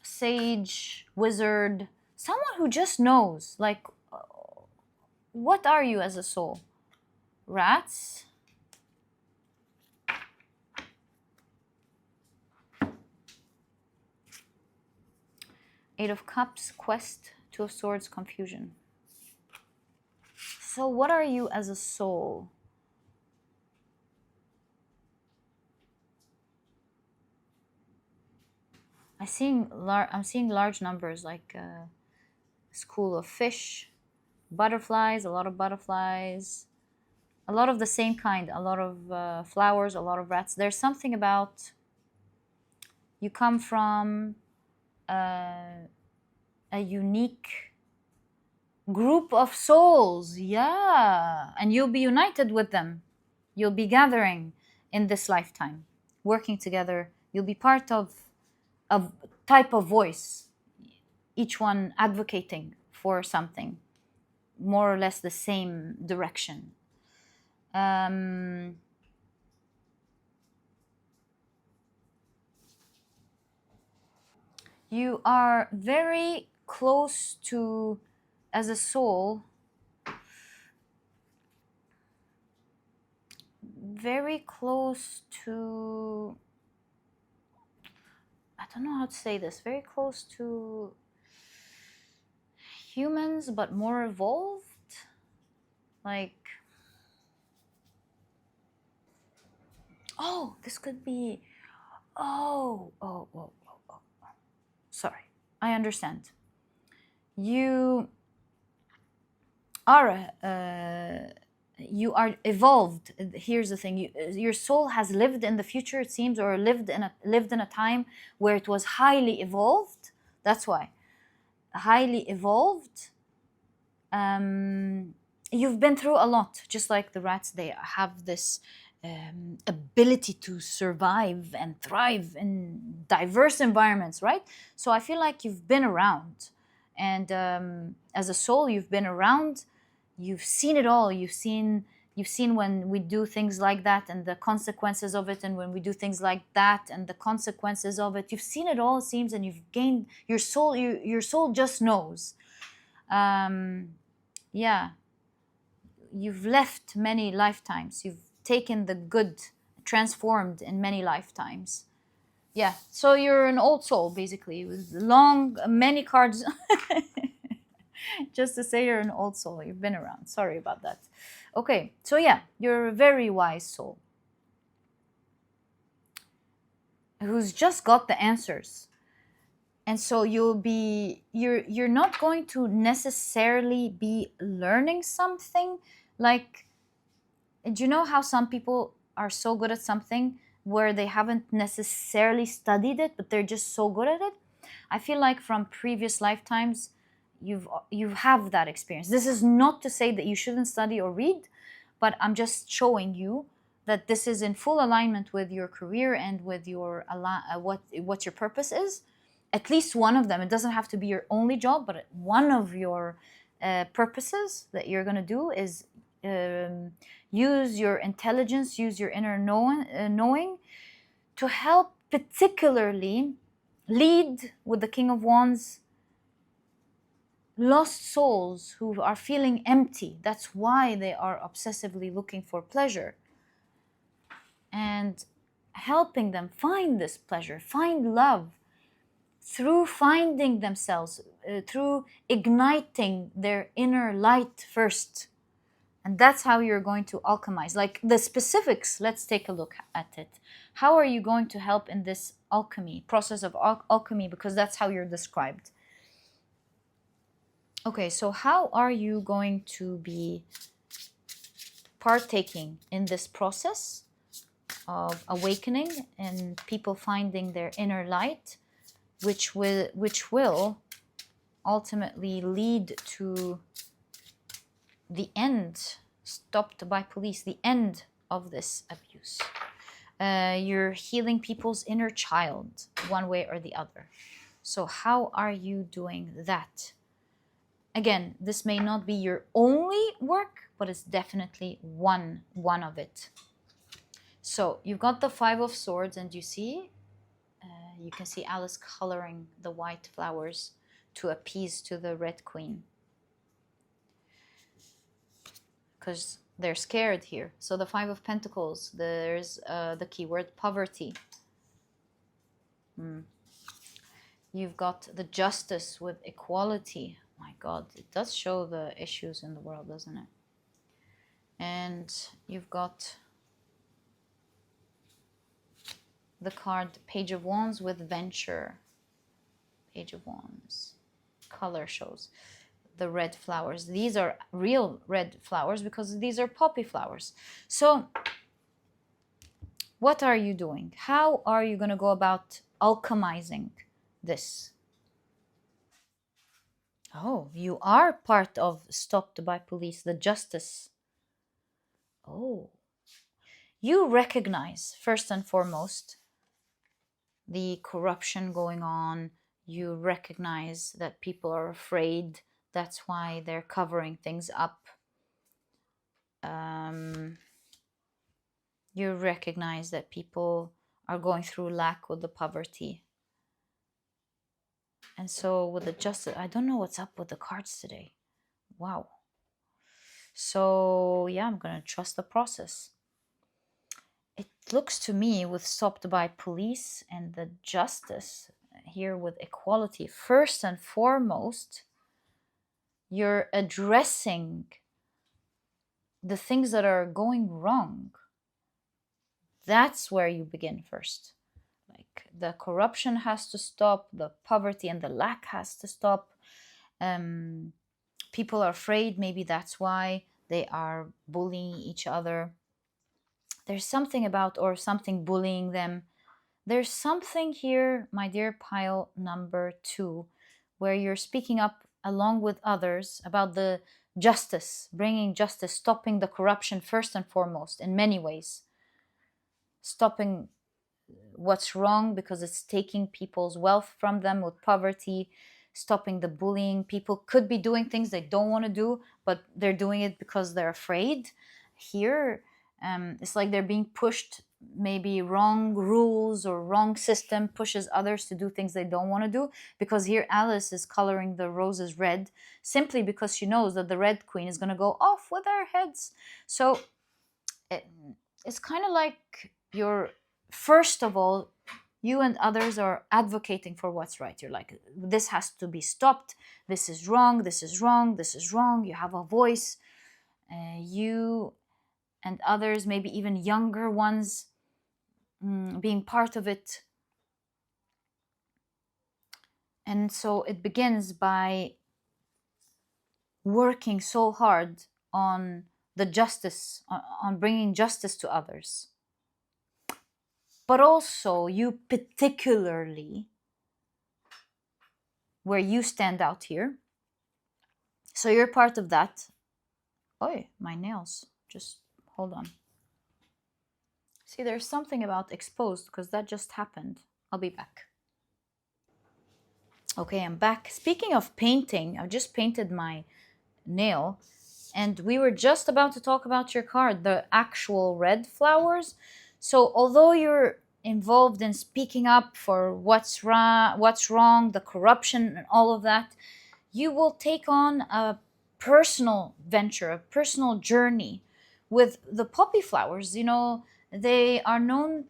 sage, wizard, someone who just knows. Like, what are you as a soul? Rats. Eight of Cups, Quest. Two of Swords, Confusion. So what are you as a soul? I'm seeing large numbers, like school of fish, butterflies, a lot of butterflies, a lot of the same kind, a lot of flowers, a lot of rats. There's something about you come from a unique group of souls, yeah, and you'll be united with them. You'll be gathering in this lifetime, working together. You'll be part of a type of voice, each one advocating for something, more or less the same direction. You are very close to, as a soul, very close to, I don't know how to say this, very close to humans, but more evolved. Like, oh, this could be, oh. Sorry, I understand. You are evolved. Here's the thing: your soul has lived in the future, it seems, or lived in a time where it was highly evolved. That's why, highly evolved. You've been through a lot, just like the rats. They have this ability to survive and thrive in diverse environments, right? So I feel like you've been around, and as a soul, you've been around. You've seen it all. You've seen when we do things like that and the consequences of it, and when we do things like that and the consequences of it. You've seen it all, it seems, and you've gained your soul. Your soul just knows. Yeah. You've left many lifetimes. You've taken the good, transformed in many lifetimes. Yeah, so you're an old soul, basically, with many cards. Just to say you're an old soul. You've been around. Sorry about that. Okay, so yeah, you're a very wise soul who's just got the answers. And so you're not going to necessarily be learning something. Like, do you know how some people are so good at something where they haven't necessarily studied it, but they're just so good at it? I feel like from previous lifetimes, you have that experience. This is not to say that you shouldn't study or read, but I'm just showing you that this is in full alignment with your career and with your what your purpose is. At least one of them. It doesn't have to be your only job, but one of your purposes that you're going to do is use your intelligence, use your inner knowing to help particularly lead with the King of Wands lost souls who are feeling empty. That's why they are obsessively looking for pleasure. And helping them find this pleasure, find love through finding themselves, through igniting their inner light first. And that's how you're going to alchemize. Like the specifics, let's take a look at it. How are you going to help in this alchemy, process of alchemy? Because that's how you're described. Okay, so how are you going to be partaking in this process of awakening and people finding their inner light, which will ultimately lead to the end, stopped by police, the end of this abuse. You're healing people's inner child one way or the other. So how are you doing that? Again, this may not be your only work, but it's definitely one of it. So you've got the Five of Swords, and you can see Alice coloring the white flowers to appease to the Red Queen, because they're scared here. So the Five of Pentacles, there's the keyword poverty. You've got the Justice with equality. My God, it does show the issues in the world, doesn't it? And you've got the card Page of Wands with venture. Page of Wands. Color shows the red flowers. These are real red flowers because these are poppy flowers. So what are you doing? How are you going to go about alchemizing this? Oh, you are part of stopped by police, the justice. Oh, you recognize first and foremost the corruption going on. You recognize that people are afraid. That's why they're covering things up. You recognize that people are going through lack with the poverty. And so with the justice, I don't know what's up with the cards today. Wow. So yeah, I'm going to trust the process. It looks to me with stopped by police and the justice here with equality, first and foremost, you're addressing the things that are going wrong. That's where you begin first. Like the corruption has to stop, the poverty and the lack has to stop. People are afraid, maybe that's why they are bullying each other. There's something about, or something bullying them. There's something here, my dear pile number 2, where you're speaking up along with others about the justice, bringing justice, stopping the corruption first and foremost in many ways. Stopping what's wrong because it's taking people's wealth from them with poverty, stopping the bullying. People could be doing things they don't want to do, but they're doing it because they're afraid. Here, it's like they're being pushed, maybe wrong rules or wrong system pushes others to do things they don't want to do. Because here Alice is coloring the roses red simply because she knows that the Red Queen is going to go off with their heads. So it's kind of like you're, first of all, you and others are advocating for what's right. You're like, this has to be stopped. This is wrong. This is wrong. This is wrong. You have a voice. You and others, maybe even younger ones, being part of it. And so it begins by working so hard on the justice, on bringing justice to others. But also you particularly, where you stand out here. So you're part of that. Oh, my nails. Just hold on. See, there's something about exposed because that just happened. I'll be back. Okay, I'm back. Speaking of painting, I just painted my nail, and we were just about to talk about your card, the actual red flowers. So although you're involved in speaking up for what's wrong, the corruption and all of that, you will take on a personal venture, a personal journey with the poppy flowers. You know, they are known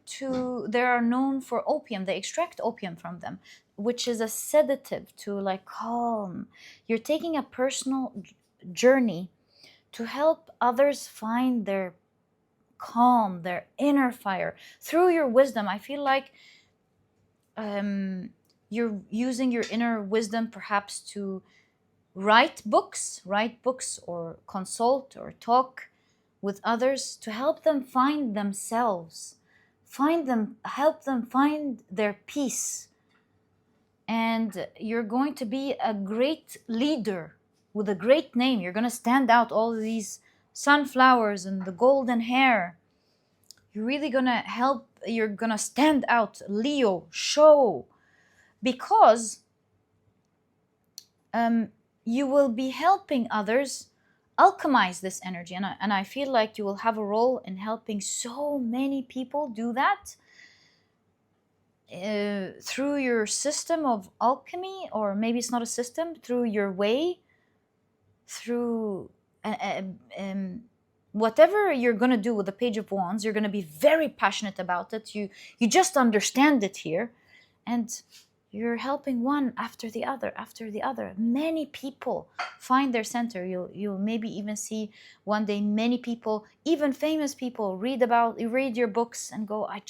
for opium. They extract opium from them, which is a sedative to like calm. You're taking a personal journey to help others find their calm, their inner fire through your wisdom. I feel like you're using your inner wisdom perhaps to write books, or consult or talk with others to help them find themselves, help them find their peace. And you're going to be a great leader with a great name. You're going to stand out, all of these sunflowers and the golden hair. You're really going to help, you're going to stand out, Leo, show, because you will be helping others alchemize this energy. And I feel like you will have a role in helping so many people do that through your system of alchemy, or maybe it's not a system, through your way, through whatever you're going to do with the Page of Wands. You're going to be very passionate about it. You just understand it here, and you're helping one after the other. Many people find their center. You'll maybe even see one day many people, even famous people, read your books and go, I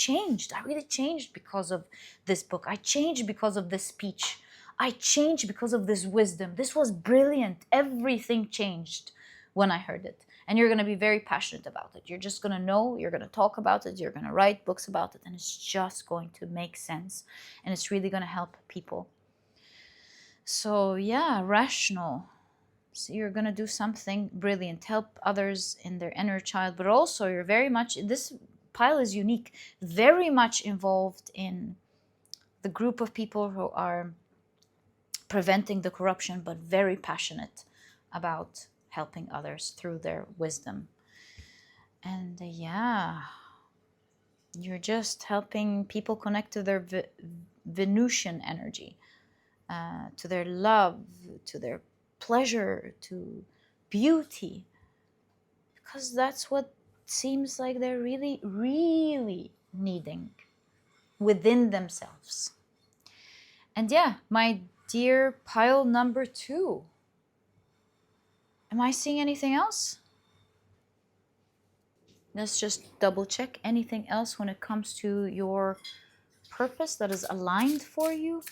really changed because of this book. I changed because of this speech. I changed because of this wisdom. This was brilliant. Everything changed when I heard it. And you're going to be very passionate about it. You're just going to know, you're going to talk about it, you're going to write books about it, and it's just going to make sense. And it's really going to help people. So yeah, rational. So you're going to do something brilliant, help others in their inner child, but also you're very much, this pile is unique, very much involved in the group of people who are preventing the corruption, but very passionate about helping others through their wisdom. And yeah, you're just helping people connect to their Venusian energy, to their love, to their pleasure, to beauty, because that's what seems like they're really, really needing within themselves. And yeah, my dear pile number 2. Am I seeing anything else? Let's just double check. Anything else when it comes to your purpose that is aligned for you?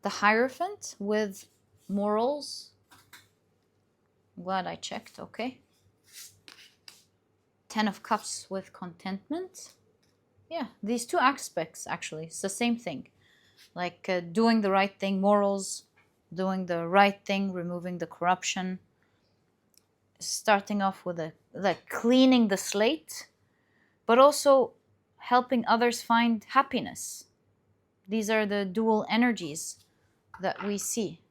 The Hierophant with morals. I'm glad I checked, okay. 10 of Cups with contentment. Yeah, these two aspects, actually, it's the same thing. Like doing the right thing, morals, doing the right thing, removing the corruption, starting off with like cleaning the slate, but also helping others find happiness. These are the dual energies that we see.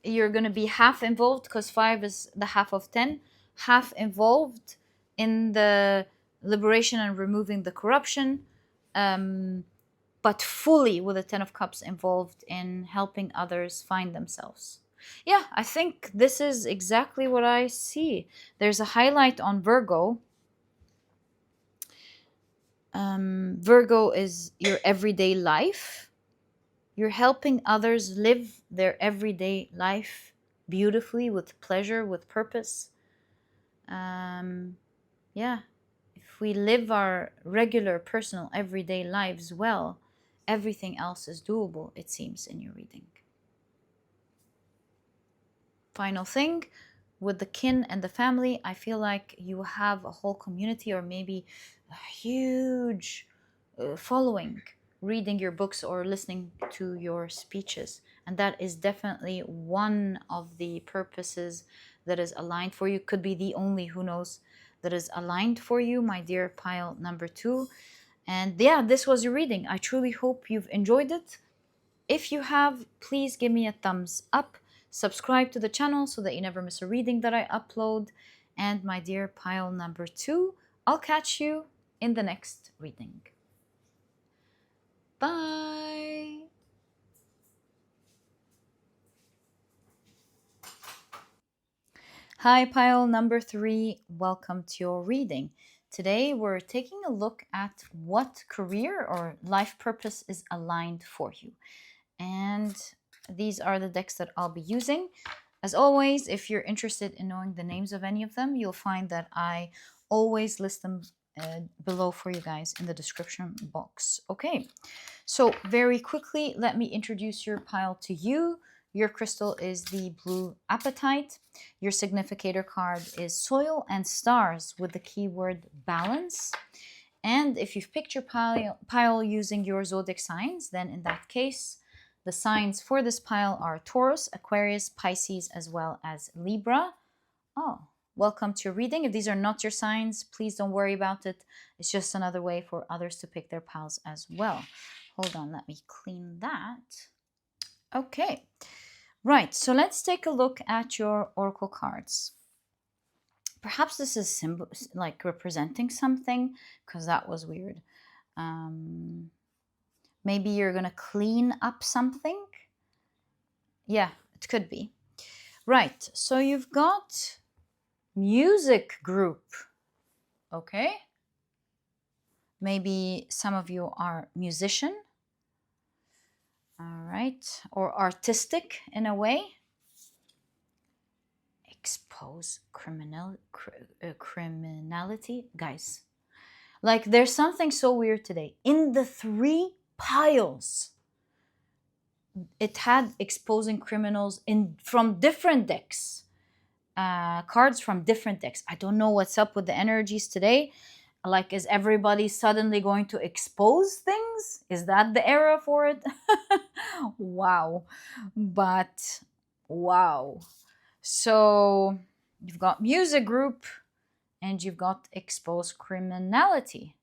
You're going to be half involved, because 5 is the half of 10, half involved in the liberation and removing the corruption, but fully with the 10 of Cups involved in helping others find themselves. Yeah, I think this is exactly what I see. There's a highlight on Virgo. Virgo is your everyday life. You're helping others live their everyday life beautifully, with pleasure, with purpose. Yeah, if we live our regular, personal, everyday lives well, everything else is doable, it seems, in your reading. Final thing, with the kin and the family, I feel like you have a whole community, or maybe a huge following, reading your books or listening to your speeches. And that is definitely one of the purposes that is aligned for you. Could be the only, who knows, that is aligned for you, my dear pile number 2. And yeah, this was your reading. I truly hope you've enjoyed it. If you have, please give me a thumbs up. Subscribe to the channel so that you never miss a reading that I upload. And my dear pile number 2, I'll catch you in the next reading. Bye! Hi, pile number 3. Welcome to your reading. Today we're taking a look at what career or life purpose is aligned for you. And these are the decks that I'll be using. As always, if you're interested in knowing the names of any of them, you'll find that I always list them below for you guys in the description box. Okay, so very quickly, let me introduce your pile to you. Your crystal is the blue Apatite. Your significator card is soil and stars with the keyword balance. And if you've picked your pile using your zodiac signs, then in that case, the signs for this pile are Taurus, Aquarius, Pisces, as well as Libra. Oh, welcome to your reading. If these are not your signs, please don't worry about it. It's just another way for others to pick their piles as well. Hold on, let me clean that. Okay, right, so let's take a look at your oracle cards. Perhaps this is like representing something, because that was weird. Maybe you're going to clean up something. Yeah, it could be. Right, so you've got music group. Okay. Maybe some of you are musician. All right, or artistic in a way. Expose criminality, guys. Like there's something so weird today. In the 3 piles, it had exposing criminals from different decks, cards from different decks. I don't know what's up with the energies today. Like, is everybody suddenly going to expose things? Is that the era for it? Wow. But wow. So you've got music group and you've got exposed criminality.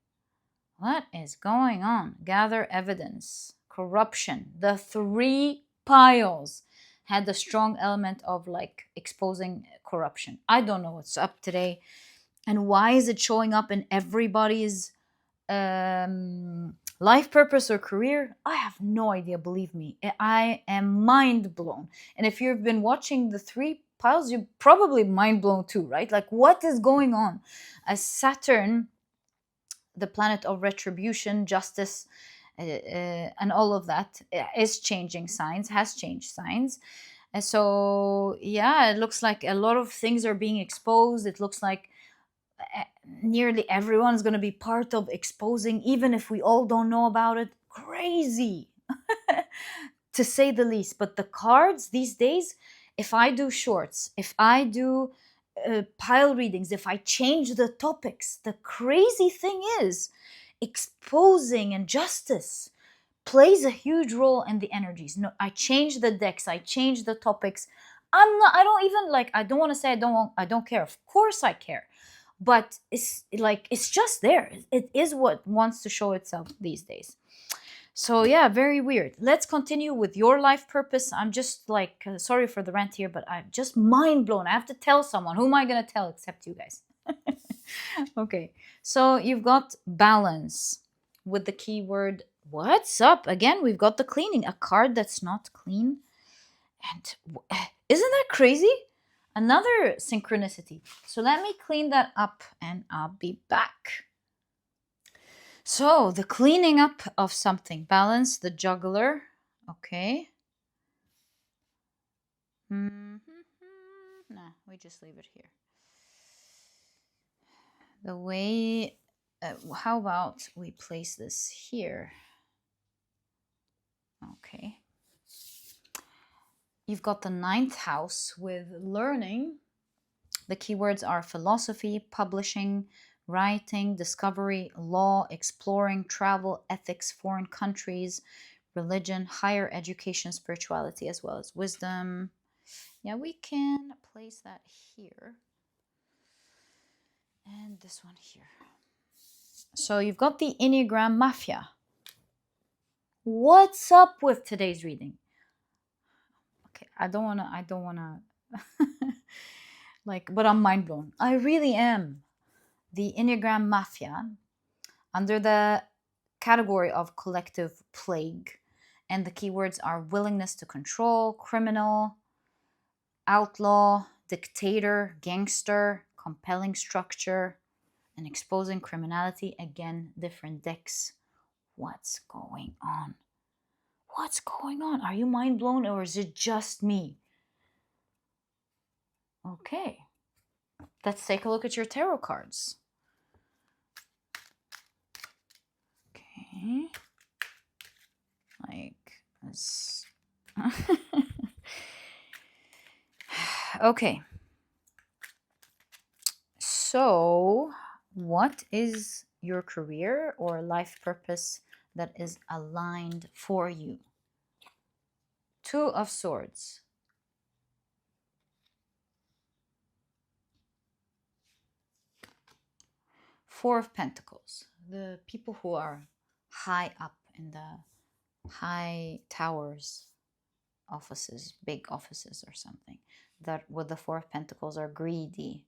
What is going on? Gather evidence. Corruption. The 3 piles had the strong element of like exposing corruption. I don't know what's up today. And why is it showing up in everybody's life purpose or career? I have no idea, believe me. I am mind blown. And if you've been watching the 3 piles, you're probably mind blown too, right? Like, what is going on? As Saturn, the planet of retribution, justice, and all of that is changing signs, has changed signs. And so, yeah, it looks like a lot of things are being exposed. It looks like nearly everyone's going to be part of exposing, even if we all don't know about it. Crazy, to say the least. But the cards these days, if I do shorts, if I do pile readings, if I change the topics, the crazy thing is exposing and justice plays a huge role in the energies. No, I change the decks, I change the topics. I don't even like, I don't want to say I don't care. Of course I care. But it's like, it's just there. It is what wants to show itself these days. So yeah, very weird. Let's continue with your life purpose. I'm just like, sorry for the rant here, but I'm just mind blown. I have to tell someone. Who am I going to tell except you guys? Okay, so you've got balance with the keyword what's up. Again, we've got the cleaning, a card that's not clean. And isn't that crazy? Another synchronicity. So let me clean that up and I'll be back. So the cleaning up of something. Balance, the juggler. Okay. Nah, we just leave it here. The way, how about we place this here? Okay. You've got the 9th house with learning. The keywords are philosophy, publishing, writing, discovery, law, exploring, travel, ethics, foreign countries, religion, higher education, spirituality, as well as wisdom. Yeah, we can place that here. And this one here. So you've got the Enneagram Mafia. What's up with today's reading? Okay, I don't wanna like, but I'm mind blown. I really am. The Enneagram Mafia, under the category of collective plague, and the keywords are willingness to control, criminal, outlaw, dictator, gangster, compelling structure, and exposing criminality. Again, different decks. What's going on? What's going on? Are you mind blown or is it just me? Okay, let's take a look at your tarot cards. Okay, like this. Okay, so what is your career or life purpose that is aligned for you? Two of Swords. Four of Pentacles. The people who are high up in the high towers, offices, big offices or something, that with the Four of Pentacles are greedy.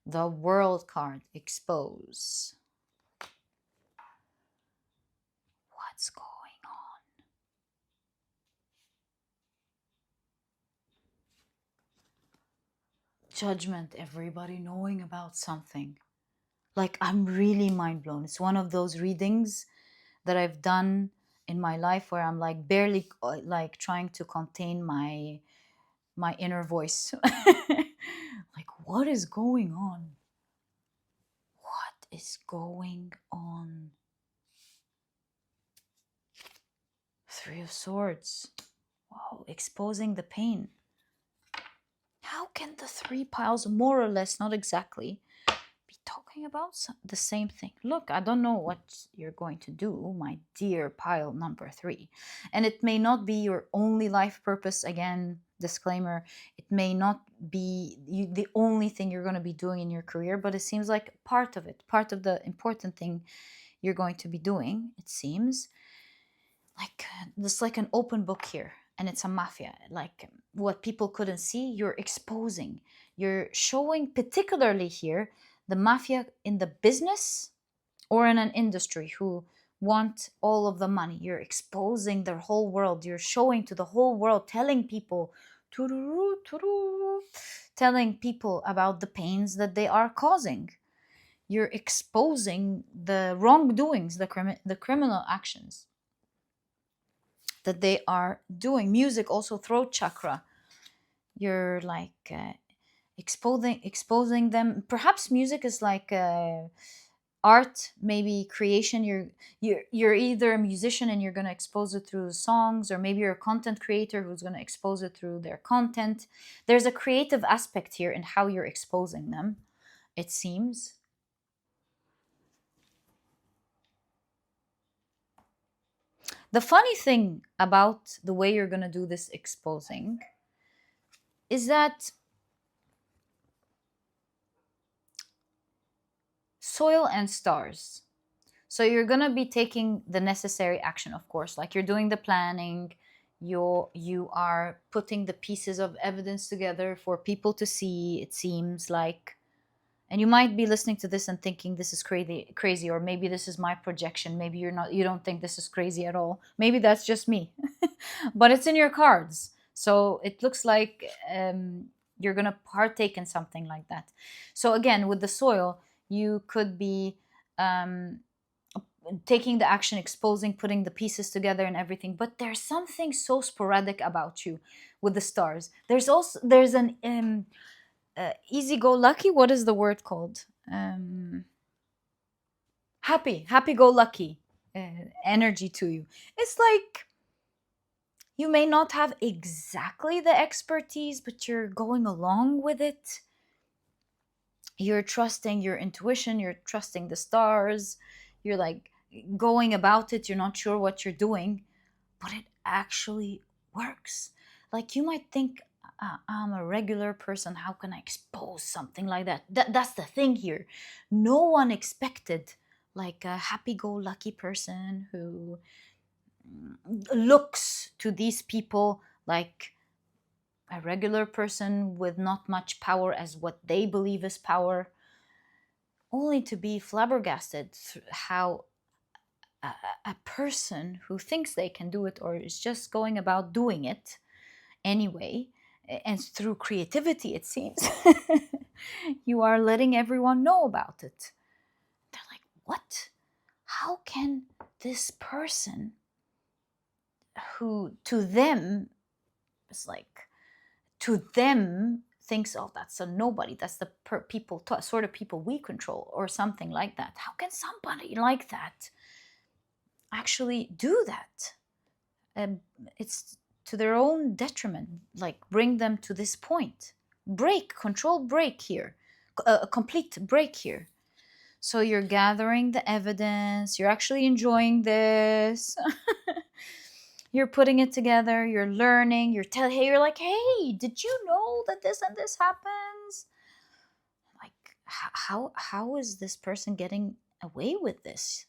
The World card, expose. What's going on? Judgment, everybody knowing about something. Like, I'm really mind blown. It's one of those readings that I've done in my life where I'm like barely like trying to contain my inner voice. Like, what is going on? What is going on? Three of Swords. Wow, exposing the pain. How can the three piles, more or less, not exactly, be talking about the same thing? Look, I don't know what you're going to do, my dear pile number 3. And it may not be your only life purpose. Again, disclaimer, it may not be the only thing you're going to be doing in your career, but it seems like part of it, part of the important thing you're going to be doing, it seems. Like, this like an open book here, and it's a mafia. Like, what people couldn't see, you're exposing. You're showing, particularly here, the mafia in the business or in an industry who want all of the money. You're exposing their whole world. You're showing to the whole world, telling people, telling people about the pains that they are causing. You're exposing the wrongdoings, the criminal actions that they are doing. Music, also throat chakra. You're like exposing them. Perhaps music is like art, maybe creation. You're either a musician and you're going to expose it through songs, or maybe you're a content creator who's going to expose it through their content. There's a creative aspect here in how you're exposing them, it seems. The funny thing about the way you're going to do this exposing is that soil and stars. So you're going to be taking the necessary action, of course, like you're doing the planning, you are putting the pieces of evidence together for people to see, it seems like. And you might be listening to this and thinking this is crazy, or maybe this is my projection. Maybe you don't think this is crazy at all. Maybe that's just me. But it's in your cards. So it looks like you're going to partake in something like that. So again, with the soil, you could be taking the action, exposing, putting the pieces together and everything. But there's something so sporadic about you with the stars. There's an easy-go-lucky, what is the word called? Happy-go-lucky energy to you. It's like you may not have exactly the expertise, but you're going along with it. You're trusting your intuition, you're trusting the stars, you're like going about it, you're not sure what you're doing, but it actually works. Like, you might think, I'm a regular person, how can I expose something like that? That's the thing here. No one expected like a happy-go-lucky person who looks to these people like a regular person with not much power as what they believe is power, only to be flabbergasted how a person who thinks they can do it or is just going about doing it anyway, and through creativity, it seems, you are letting everyone know about it. They're like, what? How can this person who to them is like, to them thinks, oh, that's a nobody, that's the sort of people we control, or something like that. How can somebody like that actually do that? It's to their own detriment, like bring them to this point. Control break here, a complete break here. So you're gathering the evidence, you're actually enjoying this. You're putting it together, you're learning, you're like, hey, did you know that this and this happens? Like, how is this person getting away with this?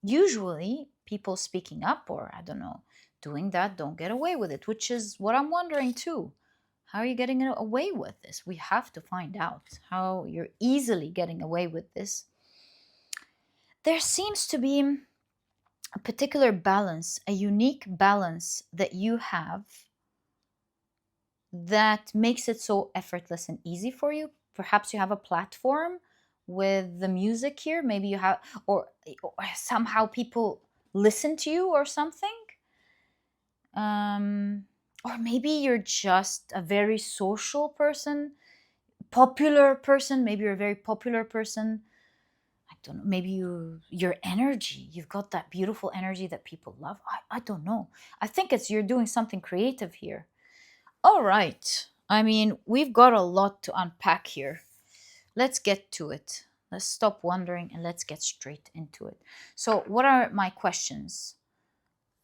Usually people speaking up, or I don't know, doing that, don't get away with it, which is what I'm wondering too. How are you getting away with this? We have to find out how you're easily getting away with this. There seems to be a particular balance, a unique balance that you have that makes it so effortless and easy for you. Perhaps you have a platform with the music here. Maybe you have, or somehow people listen to you or something. Or maybe you're just a very social person, popular person. Maybe you're a very popular person. I don't know. Maybe your energy, you've got that beautiful energy that people love. I don't know. I think you're doing something creative here. All right. I mean, we've got a lot to unpack here. Let's get to it. Let's stop wondering and let's get straight into it. So, what are my questions?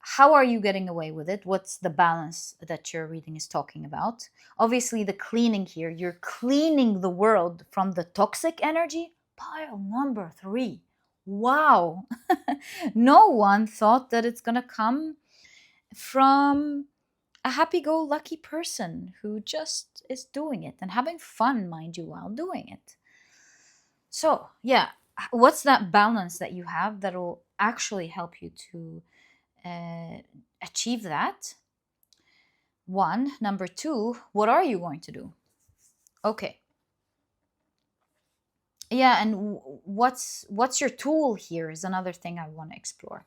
How are you getting away with it? What's the balance that your reading is talking about? Obviously, the cleaning here, you're cleaning the world from the toxic energy. Pile number 3. Wow. No one thought that it's going to come from a happy-go-lucky person who just is doing it and having fun, mind you, while doing it. So, yeah, what's that balance that you have that will actually help you to achieve that? 1. Number 2, what are you going to do? Okay. Yeah, and what's your tool here is another thing I want to explore.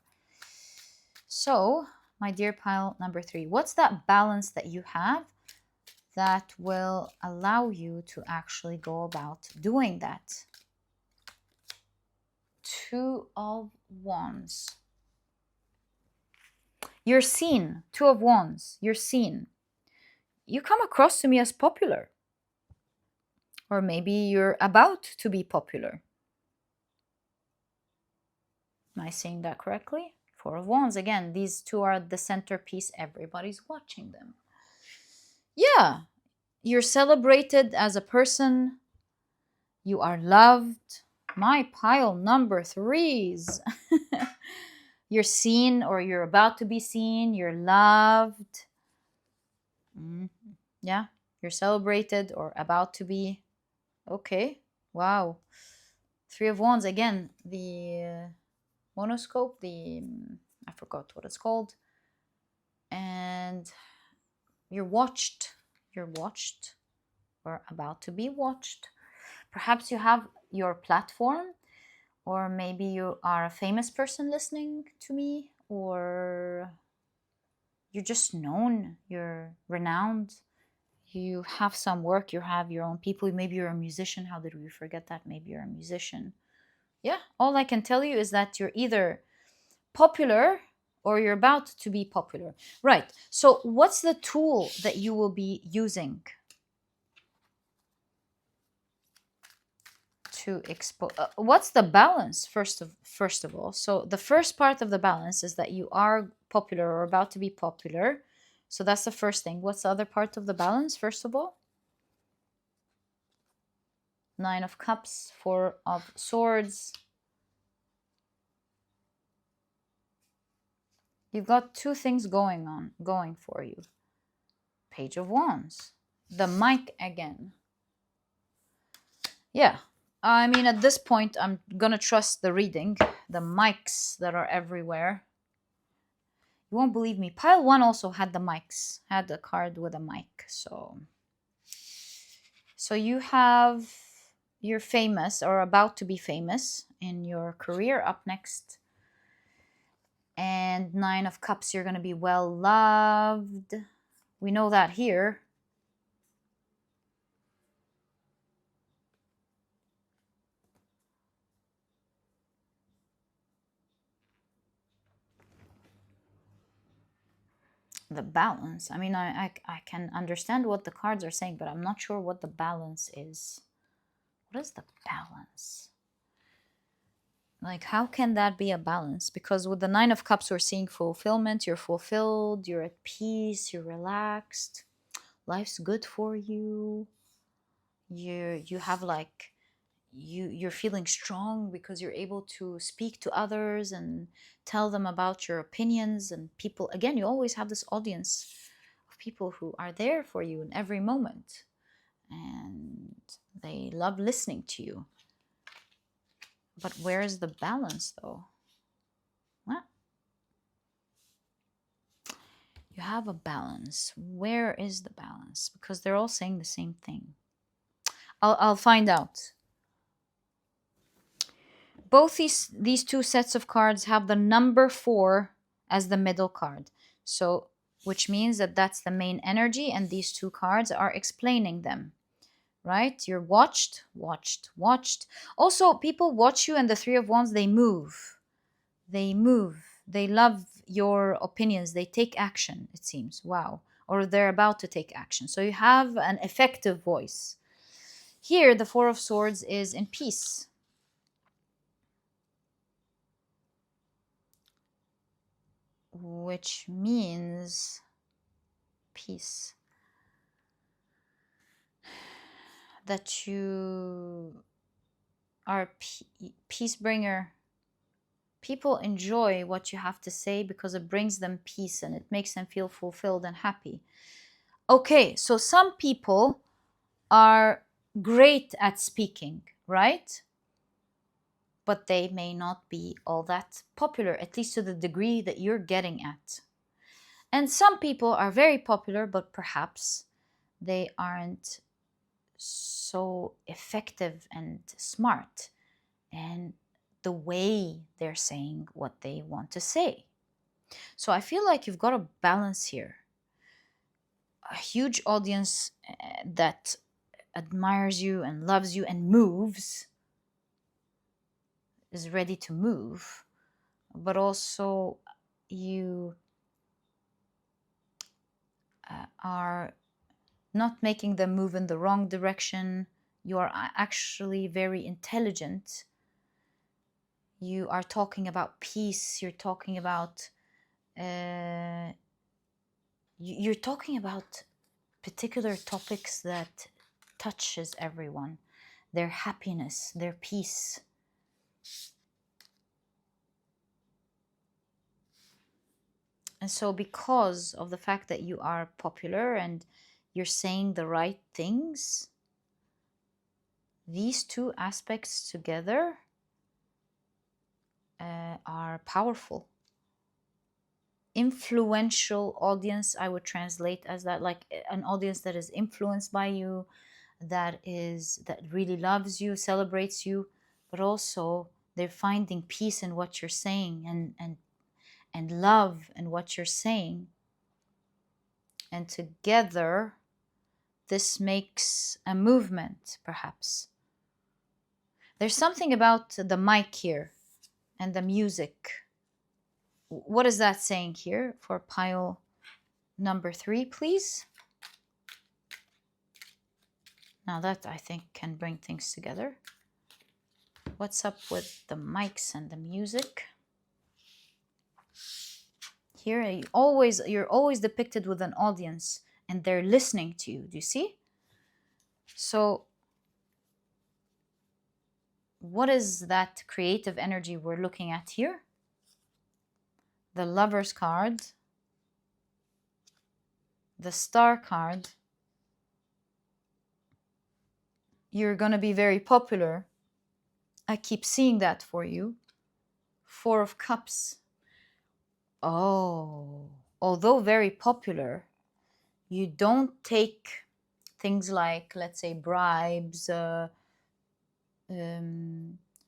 So, my dear pile number 3, what's that balance that you have that will allow you to actually go about doing that? 2 of Wands. You're seen. 2 of Wands. You're seen. You come across to me as popular. Or maybe you're about to be popular. Am I saying that correctly? 4 of Wands. Again, these 2 are the centerpiece. Everybody's watching them. Yeah, you're celebrated as a person. You are loved. My pile number 3s. You're seen, or you're about to be seen. You're loved. Yeah, you're celebrated or about to be. Okay, wow. 3 of Wands. Again, the monoscope, I forgot what it's called. And you're watched. You're watched or about to be watched. Perhaps you have your platform, or maybe you are a famous person listening to me, or you're just known, you're renowned, you have some work, you have your own people. Maybe you're a musician. How did we forget that? Maybe you're a musician. Yeah, all I can tell you is that you're either popular or you're about to be popular. Right. So what's the tool that you will be using to expose? What's the balance first of all? So the first part of the balance is that you are popular or about to be popular. So that's the first thing. What's the other part of the balance first of all? 9 of Cups, 4 of Swords. You've got 2 things going for you. Page of Wands. The mic again. Yeah. I mean, at this point, I'm going to trust the reading. The mics that are everywhere. You won't believe me. Pile 1 also had the mics, had a card with a mic. So you have, you're famous or about to be famous in your career up next. And 9 of Cups, you're going to be well loved. We know that here. The balance. I mean, I can understand what the cards are saying, but I'm not sure what the balance is. What is the balance? Like, how can that be a balance? Because with the 9 of Cups, we're seeing fulfillment. You're fulfilled. You're at peace. You're relaxed. Life's good for you. You have like, you're feeling strong because you're able to speak to others and tell them about your opinions. And people, again, you always have this audience of people who are there for you in every moment, and they love listening to you. But where is the balance, though? What? You have a balance. Where is the balance? Because they're all saying the same thing. I'll find out. Both these two sets of cards have the number 4 as the middle card. So, which means that that's the main energy, and these two cards are explaining them. Right? You're watched, watched, watched. Also, people watch you, and the 3 of Wands, they move. They move. They love your opinions. They take action, it seems. Wow. Or they're about to take action. So you have an effective voice. Here, the 4 of Swords is in peace. Which means peace. That you are peace bringer. People enjoy what you have to say because it brings them peace and it makes them feel fulfilled and happy. Okay, so some people are great at speaking, right? But they may not be all that popular, at least to the degree that you're getting at. And some people are very popular, but perhaps they aren't so effective and smart and the way they're saying what they want to say. So I feel like you've got a balance here. A huge audience that admires you and loves you and moves, is ready to move, but also you are not making them move in the wrong direction. You are actually very intelligent. You are talking about peace. You're talking about you're talking about particular topics that touches everyone, their happiness, their peace. And so because of the fact that you are popular and you're saying the right things, these two aspects together are powerful. Influential audience, I would translate as that, like an audience that is influenced by you, that really loves you, celebrates you, but also they're finding peace in what you're saying and love in what you're saying. And together, this makes a movement, perhaps. There's something about the mic here and the music. What is that saying here for pile number 3, please? Now that, I think, can bring things together. What's up with the mics and the music? Here, you're always depicted with an audience and they're listening to you. Do you see? So what is that creative energy we're looking at here? The Lover's card, the Star card. You're going to be very popular. I keep seeing that for you. 4 of Cups. Oh, although very popular, you don't take things like, let's say, bribes,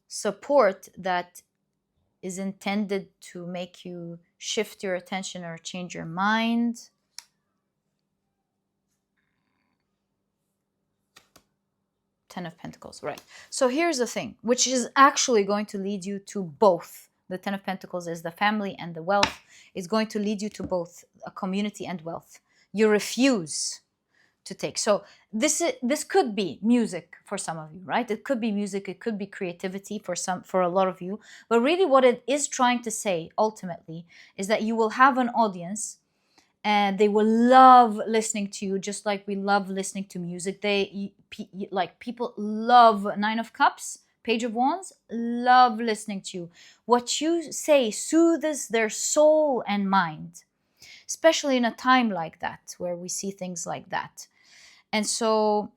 support that is intended to make you shift your attention or change your mind. Ten of Pentacles, right. So here's the thing, which is actually going to lead you to both. The Ten of Pentacles is the family and the wealth. Is going to lead you to both a community and wealth. You refuse to take. So this could be music for some of you, right? It could be music, it could be creativity for a lot of you. But really what it is trying to say ultimately is that you will have an audience and they will love listening to you, just like we love listening to music. Like people love Nine of Cups, Page of Wands, love listening to you. What you say soothes their soul and mind, especially in a time like that where we see things like that. And so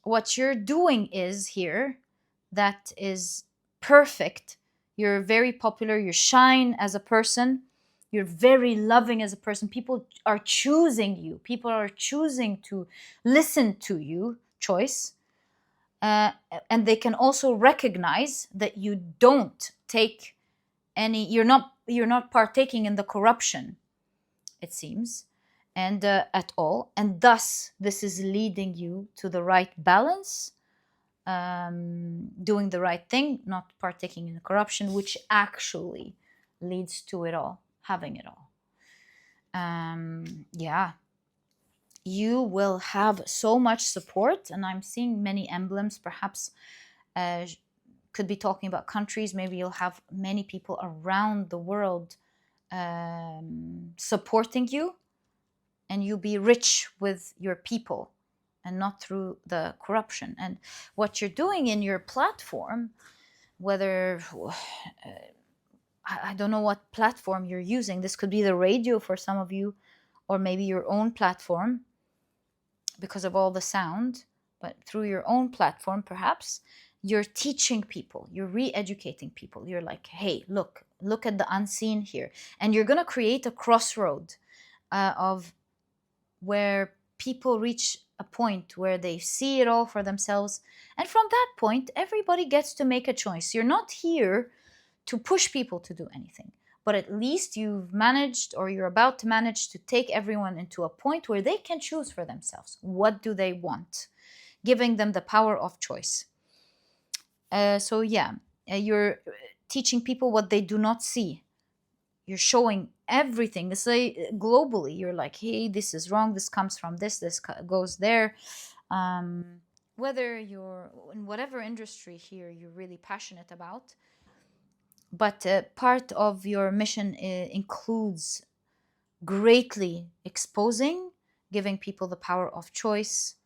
what you're doing is here, that is perfect. You're very popular, you shine as a person, you're very loving as a person. People are choosing you, people are choosing to listen to you, choice. And they can also recognize that you don't take any, you're not partaking in the corruption, it seems, and at all. And thus, this is leading you to the right balance, doing the right thing, not partaking in corruption, which actually leads to it all, having it all. Yeah. You will have so much support, and I'm seeing many emblems, perhaps could be talking about countries. Maybe you'll have many people around the world supporting you, and you'll be rich with your people and not through the corruption. And what you're doing in your platform, whether I don't know what platform you're using, this could be the radio for some of you, or maybe your own platform because of all the sound, but through your own platform, perhaps you're teaching people, you're re-educating people. You're like, hey, look at the unseen here. And you're going to create a crossroad of where people reach a point where they see it all for themselves. And from that point, everybody gets to make a choice. You're not here to push people to do anything, but at least you've managed, or you're about to manage, to take everyone into a point where they can choose for themselves. What do they want? Giving them the power of choice. So yeah, you're teaching people what they do not see. You're showing everything. This globally, you're like, hey, this is wrong, this comes from this goes there. Whether you're in whatever industry here you're really passionate about, but part of your mission includes greatly exposing, giving people the power of choice,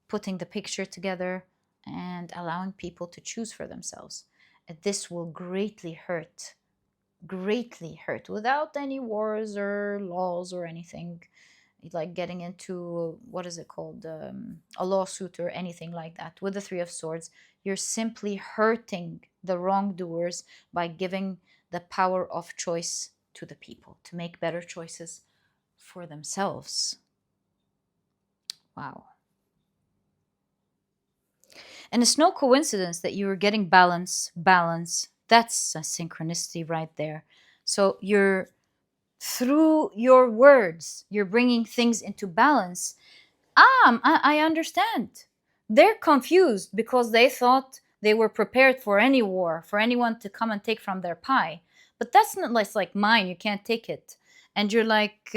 putting the picture together, and allowing people to choose for themselves. This will greatly hurt without any wars or laws or anything, like getting into, what is it called, a lawsuit or anything like that. With the Three of Swords, you're simply hurting the wrongdoers by giving the power of choice to the people to make better choices for themselves. Wow. And it's no coincidence that you were getting balance. That's a synchronicity right there. So you're, through your words, you're bringing things into balance. I understand. They're confused because they thought they were prepared for any war, for anyone to come and take from their pie. But that's not like mine, you can't take it. And you're like,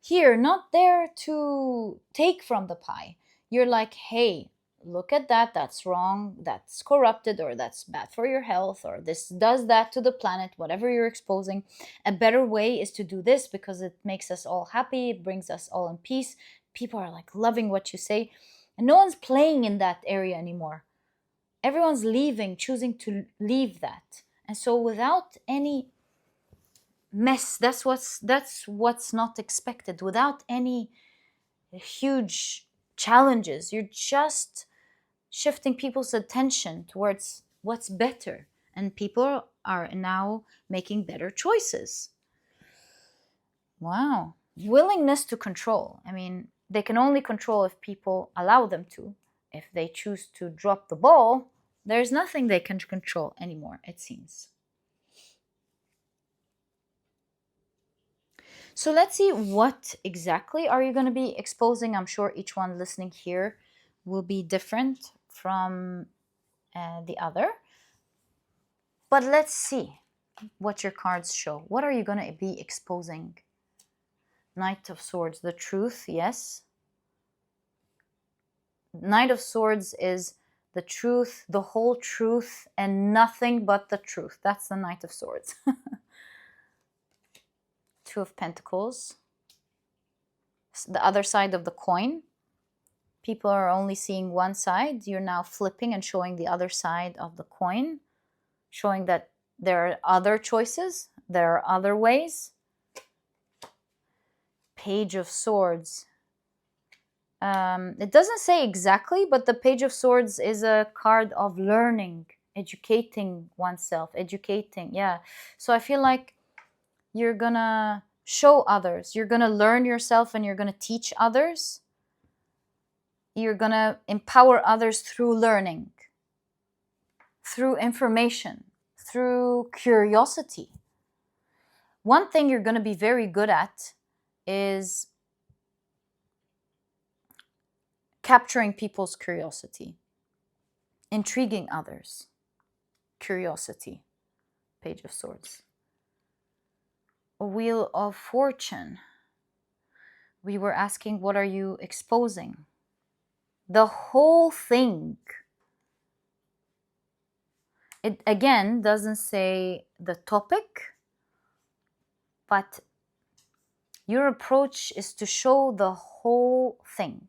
here, not there to take from the pie. You're like, hey, look at that, that's wrong, that's corrupted, or that's bad for your health, or this does that to the planet, whatever you're exposing. A better way is to do this because it makes us all happy, it brings us all in peace. People are like loving what you say, and no one's playing in that area anymore. Everyone's leaving, choosing to leave that. And so without any mess, that's what's not expected, without any huge challenges, you're just shifting people's attention towards what's better, and people are now making better choices. Wow. Willingness to control. I mean, they can only control if people allow them to. If they choose to drop the ball, there's nothing they can control anymore, it seems. So let's see, what exactly are you going to be exposing? I'm sure each one listening here will be different from the other. But let's see what your cards show. What are you going to be exposing? Knight of Swords, the truth, yes. Knight of Swords is the truth, the whole truth, and nothing but the truth. That's the Knight of Swords. Two of Pentacles. The other side of the coin. People are only seeing one side. You're now flipping and showing the other side of the coin, showing that there are other choices, there are other ways. Page of Swords. It doesn't say exactly, but the Page of Swords is a card of learning, educating oneself, educating. Yeah. So I feel like you're gonna show others, you're gonna learn yourself, and you're gonna teach others. You're gonna empower others through learning, through information, through curiosity. One thing you're gonna be very good at is capturing people's curiosity, intriguing others. Curiosity. Page of Swords. A Wheel of Fortune. We were asking, what are you exposing? The whole thing. It again doesn't say the topic, but your approach is to show the whole thing.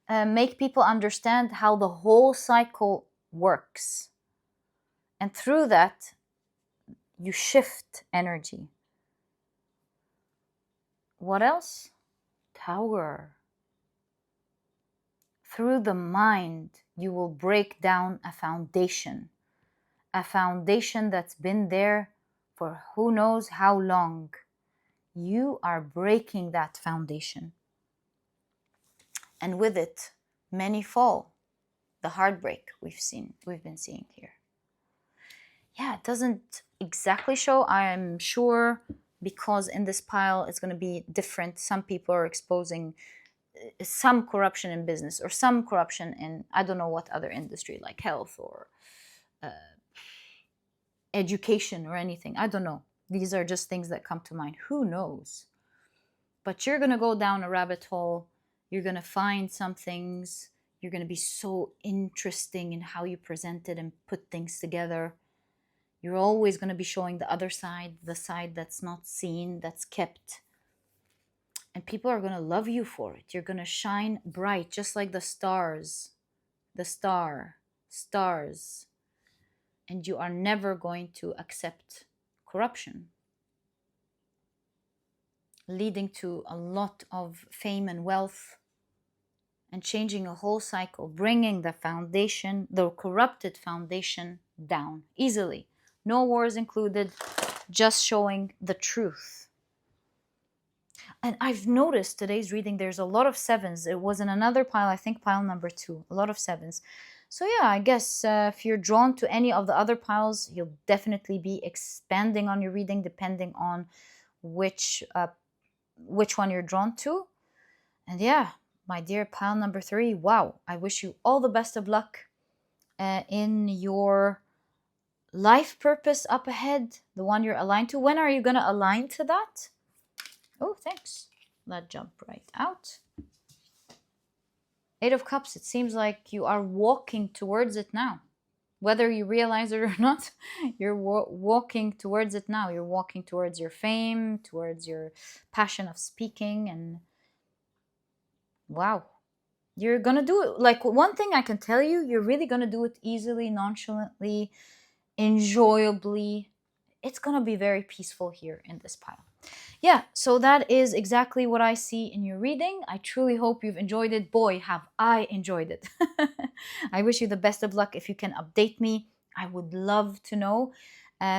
Make people understand how the whole cycle works. And through that, you shift energy. What else? Tower. Through the mind, you will break down a foundation that's been there for who knows how long. You are breaking that foundation. And with it, many fall. The heartbreak we've been seeing here. Yeah, it doesn't exactly show, I'm sure, because in this pile it's going to be different. Some people are exposing some corruption in business, or some corruption in, I don't know what other industry, like health or education or anything. I don't know. These are just things that come to mind. Who knows? But you're going to go down a rabbit hole. You're going to find some things. You're going to be so interesting in how you present it and put things together. You're always going to be showing the other side, the side that's not seen, that's kept. And people are going to love you for it. You're going to shine bright, just like the stars. The stars. And you are never going to accept corruption, leading to a lot of fame and wealth, and changing a whole cycle, bringing the foundation, the corrupted foundation, down easily. No wars included, just showing the truth. And I've noticed today's reading, there's a lot of sevens. It was in another pile, I think pile number 2, a lot of sevens. So yeah, I guess if you're drawn to any of the other piles, you'll definitely be expanding on your reading depending on which one you're drawn to. And yeah, my dear pile number 3, wow, I wish you all the best of luck in your life purpose up ahead, the one you're aligned to. When are you going to align to that? Oh, thanks. That jumped right out. 8 of Cups, it seems like you are walking towards it now. Whether you realize it or not, you're walking towards it now. You're walking towards your fame, towards your passion of speaking, and wow. You're going to do it. Like, one thing I can tell you, you're really going to do it easily, nonchalantly, enjoyably. It's going to be very peaceful here in this pile. Yeah, so that is exactly what I see in your reading. I truly hope you've enjoyed it. Boy, have I enjoyed it. I wish you the best of luck. If you can update me, I would love to know.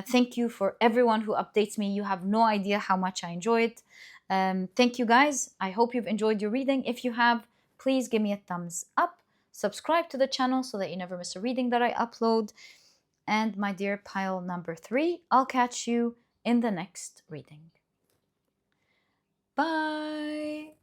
Thank you for everyone who updates me. You have no idea how much I enjoy it. Thank you guys. I hope you've enjoyed your reading. If you have, please give me a thumbs up. Subscribe to the channel so that you never miss a reading that I upload. And my dear pile number 3, I'll catch you in the next reading. Bye.